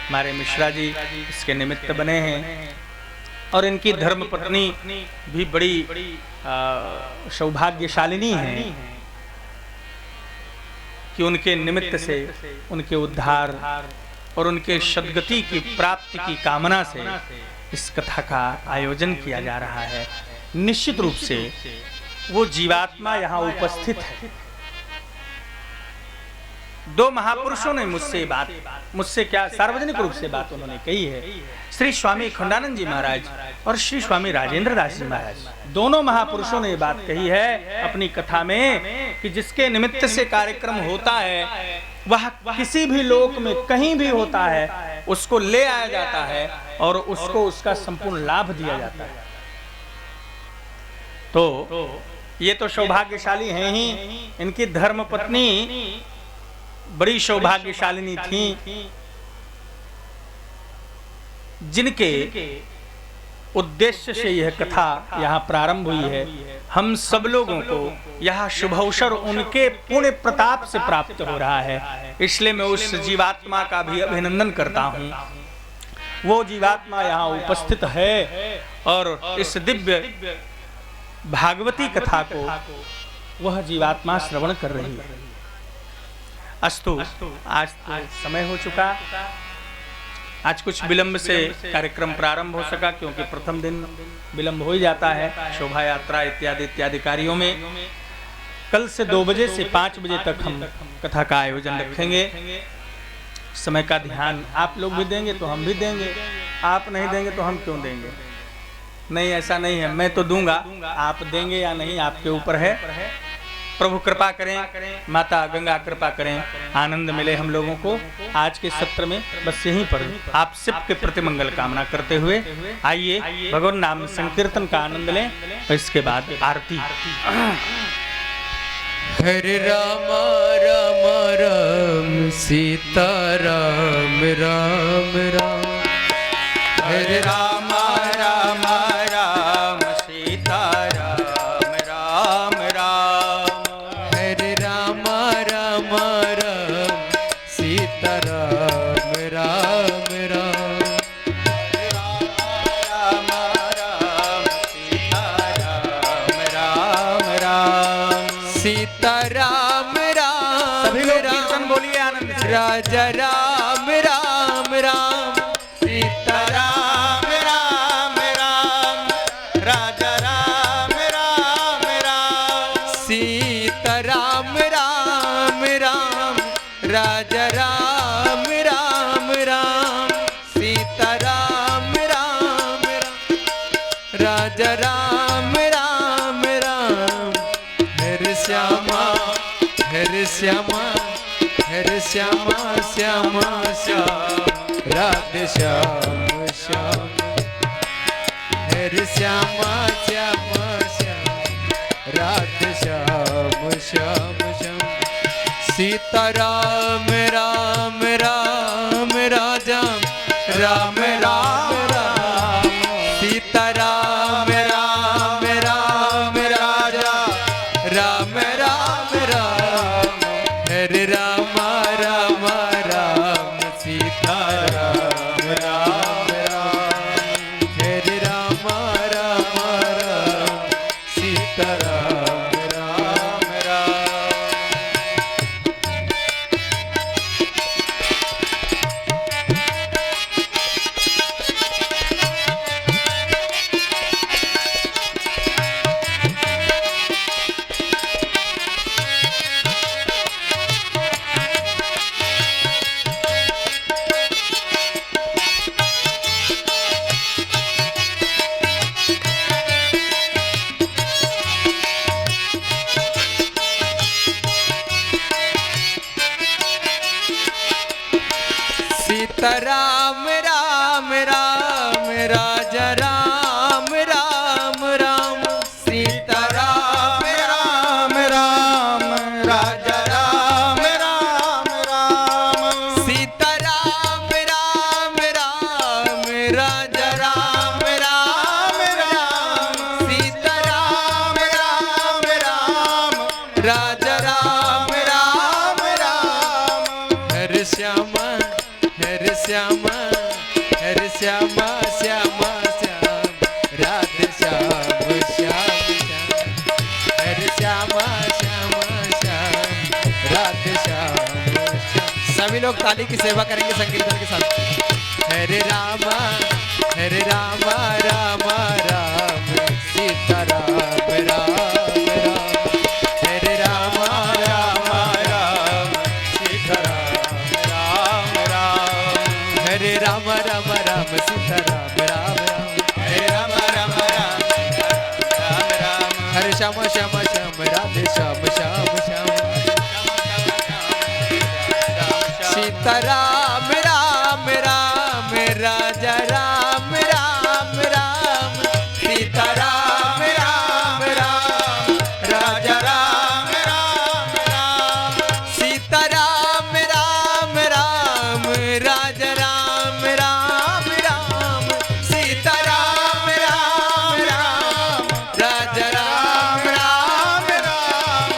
हमारे मिश्रा जी इसके निमित्त बने हैं और इनकी धर्मपत्नी भी बड़ी सौभाग्यशालिनी है कि उनके निमित्त से उनके उद्धार और उनके सद्गति की प्राप्ति की कामना से इस कथा का आयोजन किया जा रहा है। निश्चित रूप से वो जीवात्मा यहाँ उपस्थित है। दो महापुरुषों ने मुझसे क्या सार्वजनिक रूप से बात उन्होंने कही है। श्री स्वामी अखंडानंद जी महाराज और श्री स्वामी राजेंद्र दास जी महाराज, दोनों महापुरुषों ने बात कही है अपनी कथा में कि जिसके निमित्त से कार्यक्रम होता है वह किसी भी लोक में कहीं भी होता है, उसको ले आया जाता है और उसको उसका संपूर्ण लाभ दिया जाता है। तो ये तो सौभाग्यशाली हैं ही। इनकी धर्मपत्नी बड़ी सौभाग्यशालिनी थी जिनके उद्देश्य से यह कथा यहाँ प्रारंभ हुई है। हम सब लोगों को यह शुभ अवसर उनके पुण्य प्रताप से प्राप्त हो रहा है, इसलिए मैं उस जीवात्मा का भी अभिनंदन करता हूँ। वो जीवात्मा यहाँ उपस्थित है और इस दिव्य भागवती कथा को वह जीवात्मा श्रवण कर रही है। अस्तु, आज तो समय हो चुका। आज कुछ विलंब से कार्यक्रम प्रारंभ हो सका क्योंकि प्रथम दिन विलंब हो ही जाता है शोभा यात्रा इत्यादि कार्यों में। कल से 2 बजे से 5 बजे तक हम कथा का आयोजन रखेंगे। समय का ध्यान आप लोग भी देंगे तो हम भी देंगे, आप नहीं देंगे तो हम क्यों देंगे? नहीं, ऐसा नहीं है। मैं तो दूंगा, आप देंगे या नहीं आपके ऊपर है। प्रभु कृपा करें, माता गंगा कृपा करें, आनंद मिले हम लोगों को। आज के सत्र में बस यहीं पर आप सबके प्रति मंगल कामना करते हुए आइए भगवान नाम संकीर्तन का आनंद लें और इसके बाद आरती। हरे राम राम राम सीता राम राम राम। हरे राम राम राम सीता राम राम राम। हरे राम राम राम सीता राम राम राम। राम राम सीता राम राम राम। सीता राम राम। सभी लोग कीर्तन बोलिए आनंद से। राजा राम राम राम। सीता राम राम राम। राजा राम राम राम। सीता राम राम राम। राजा राम राम राम। सीता राम राम राम। राजा राम राम राम। हरे श्यामा हरे श्यामा हरे श्यामा श्यामा श्याम राधे श्याम श्याम। हरे श्यामा श्यामा श्याम राधे श्याम श्याम श्याम। सीता राम राम राम राजा राम राम राम। सीता राम राम राम राजा राम राम राम। हरे राम राम राम सीता राम राम राम। हरे राम राम राम सीता राम राम राम। सीता राम राम राम राजा राम राम राम। सीता राम राम राम राजा श्यामा हरे श्यामा श्यामा श्याम राधे श्याम श्याम श्याम हरे श्यामा श्यामा श्याम राधे श्याम श्याम। सभी लोग ताली की सेवा करेंगे संकीर्तन के साथ। हरे रामा रामा राम सीता राम राम राम हरे रामा राम राम सीता राम राम राम हरे राम राम राम सीता राम राम राम हरे राम राम राम राम राम हरे श्याम श्याम श्याम राधे श्याम श्याम श्याम सीता राम राम राम राजा राम राम राम सीता राम राम राम राजा राम राम राम सीता राम राम राम राजा राम राम राम सीता राम राम राम राजा राम राम राम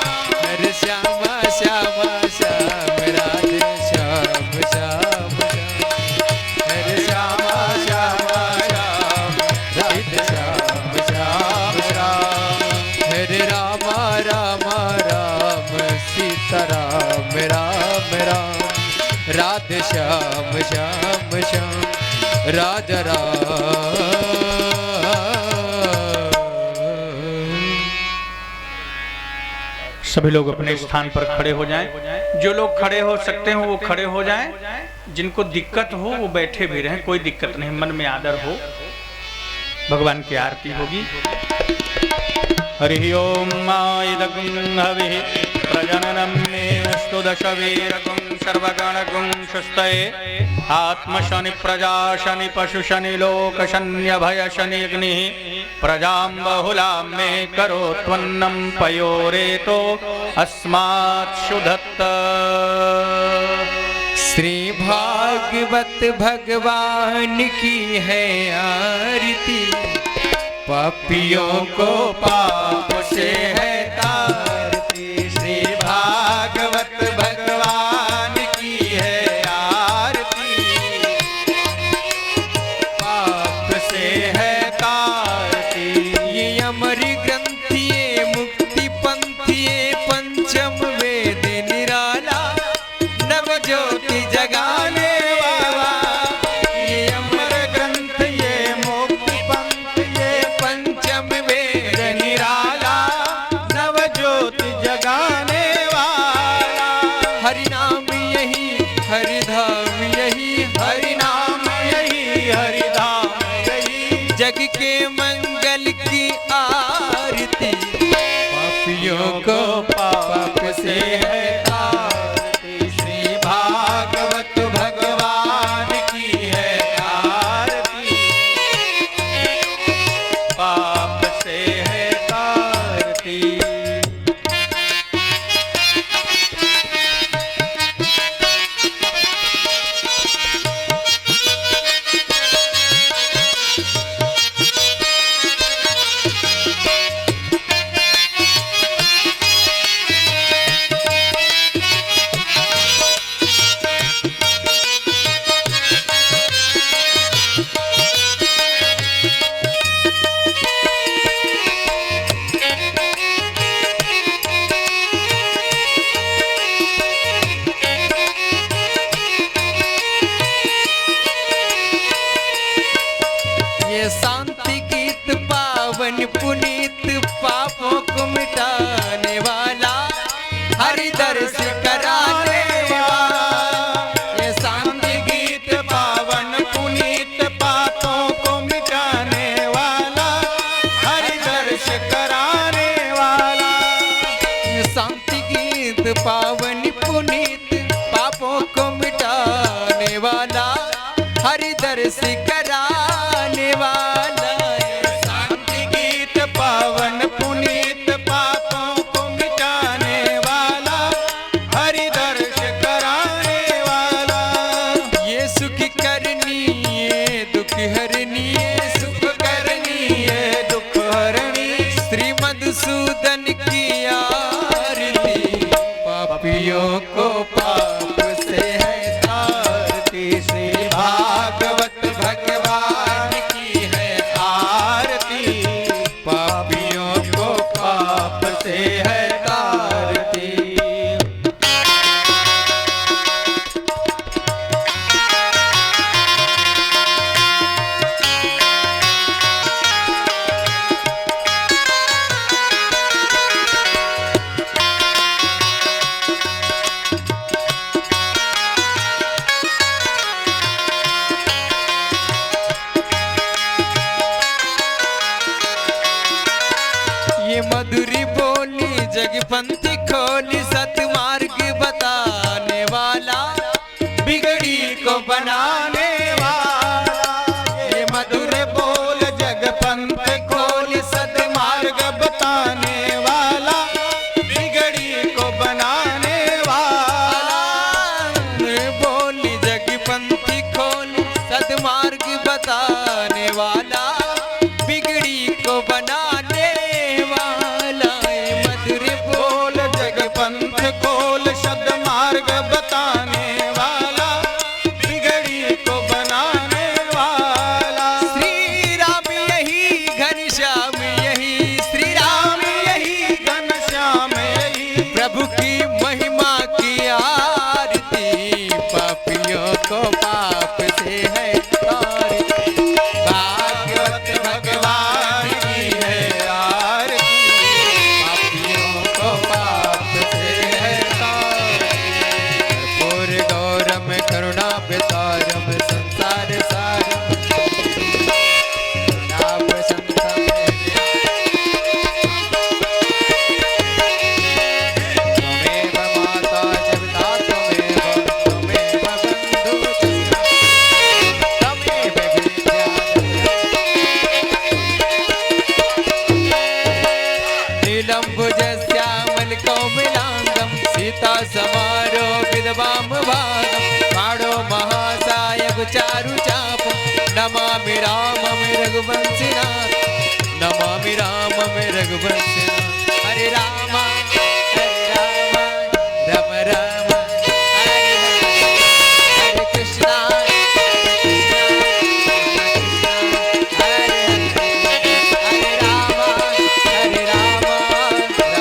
हरे श्यामा श्यामा श्याम राधे श्याम श्याम श्याम हरे श्यामा श्यामा श्याम राधे श्याम श्याम श्याम हरे राम राम राम सीता राम राम राम राधे श्याम श्याम श्याम राजा राम। सभी लोग अपने स्थान पर खड़े हो जाएं। जो लोग खड़े हो सकते हो वो खड़े हो जाएं। जिनको दिक्कत हो वो बैठे भी रहें, कोई दिक्कत नहीं, मन में आदर हो। भगवान की आरती होगी। हरि ओम इदगुं हविः प्रजननं मे अस्तु दशवीरगुं सर्वगणगुं सुस्तये आत्मशनि प्रजाशनि पशुशनि लोकशन्यभयशनि अग्निः प्रजां बहुलां मे करोत्वन्नं पयोरेतो अस्मात् शुद्धत्त। श्री भागवत भगवान की है आरती पापियों को पाप से है तारती। श्री भागवत भगवान की है आरती पाप से है तारती। ये अमर ग्रंथ ये मुक्ति पंथ ये पंचम वेद निराला नव ज्योति जगाने वाला। ये अमर ग्रंथ ये मुक्ति पंथ ये पंचम वेद निराला नव ज्योति जगाने वाला। हरि नाम यही हरि धाम यही हरि नाम यही हरि धाम यही जग के मंगल की आरती पापियों को पाप से है तारती। श्री भागवत भगवान की है आरती पाप से है तारती। ये शांति गीत पावन पुनीत पापों को मिटाने वाला हरि दर्श कराने वाला। ये शांति गीत पावन पुनीत पापों को मिटाने वाला हरि दर्श कराने वाला। ये शांति गीत पावन पुनीत पापों को मिटाने वाला हरि दर्श कराने वाला। शांति गीत पावन पुनीत पापों को मिटाने वाला हरि दर्श कराने वाला। ये सुख करनी ये दुख हरनी ये सुख करनी ये दुख हरनी। श्री मधुसूदन की आरती पापियों को पाप से है तारती। श्री सतमार्ग बताने वाला, बिगड़ी को बनाने वाला, मधुर बोल जग पंथ खोल सद्मार्ग बताने वाला, बिगड़ी को बनाने वाला। श्री राम यही घनश्याम यही, श्री राम यही घनश्याम यही, प्रभु की महिमा की आरती, पापियों को पाप से है तारती, भागवत भगवान की है आरती, पापियों को पाप से है तारती, कर्पूर गौरम करुणावतारम संसार सारम, नाम संतम त्वमेव माता च पिता त्वमेव, त्वमेव बन्धुः च सखा, त्वमेव विद्या नीलम्बुजश्यामलकौमिलाङ्गं सीता समारो विधवां भागं, माडो महासायक चारुचापं, नमामि रामं रघुवंशिनाथ, नमामि रामं रघुवंशिनाथ। हरे राम राम राम, हरे हरे, हरे कृष्णा हरे हरे राम राम राम,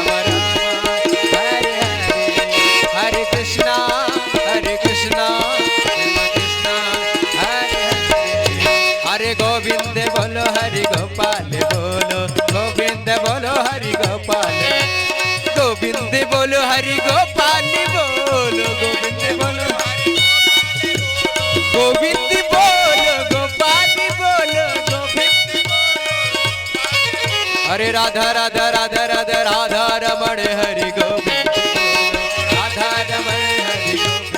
हरे हरे, हरे कृष्णा कृष्णा कृष्णा हरे हरे, हरे गोविंद बोलो हरि गोपाल बोलो, गोविंद बोलो हरि गोपाल, गोविंद बोलो हरि गोपाल बोलो, गोविंद बोलो गोविंद बोलो गोपाल बोलो, गोविंद हरे राधा राधा राधा राधा राधा रमण हरि गोविंद, राधा रमण हरि गोविंद,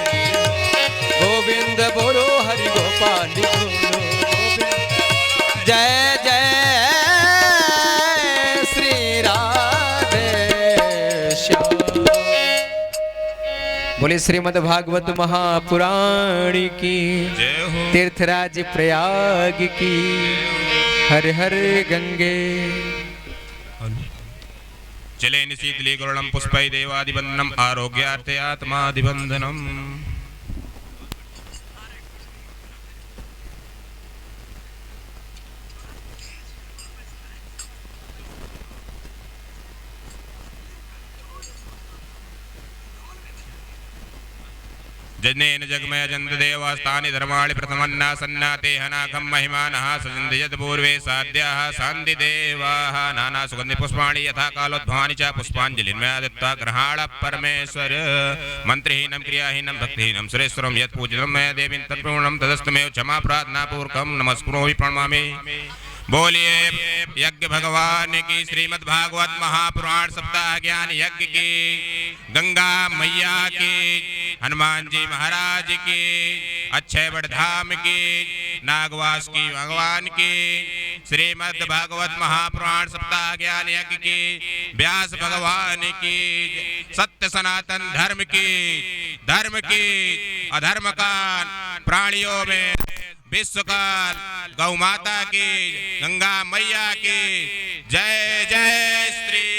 गोविंद बोलो हरि गोपाल बोलो, गोविंद। जय जय श्री राधे श्याम। बोले श्रीमद् भागवत महापुराण की, तीर्थराज प्रयाग की, हर हर गंगे। जले निशीतली गरुणं पुष्पै देवादिवन्दनम् आरोग्यार्थे आत्मादिवन्दनम्। जनेन जगमय जन्त देवास्तानि धर्माणि प्रथमन्नासन्नाते हनाकं महिमानः सजन्ति पूर्वे साध्याः सान्ति देवाः नाना सुगन्धि पुष्पाणि यथा कालोद्भवानि च पुष्पाञ्जलिन्मया दत्त्वा गृहाण परमेश्वर मन्त्रहीनं क्रियाहीनं भक्तिहीनं सुरेश्वरं यत् पूजितं मया देवीं तत्पूर्णं तदस्तमेव क्षमा प्रार्थनापूर्वकं नमस्कुरोमि प्रणमामि। बोलिए यज्ञ भगवान की, श्रीमद् भागवत महापुराण सप्ताह ज्ञान यज्ञ की, गंगा मैया की, हनुमान जी महाराज की, अक्षय धाम की, नागवास की भगवान की, श्रीमद् भागवत महापुराण सप्ताह ज्ञान यज्ञ की, व्यास भगवान की, सत्य सनातन धर्म की अधर्म का प्राणियों में विश्वकाल गौ माता की, गंगा मैया की जय जय श्री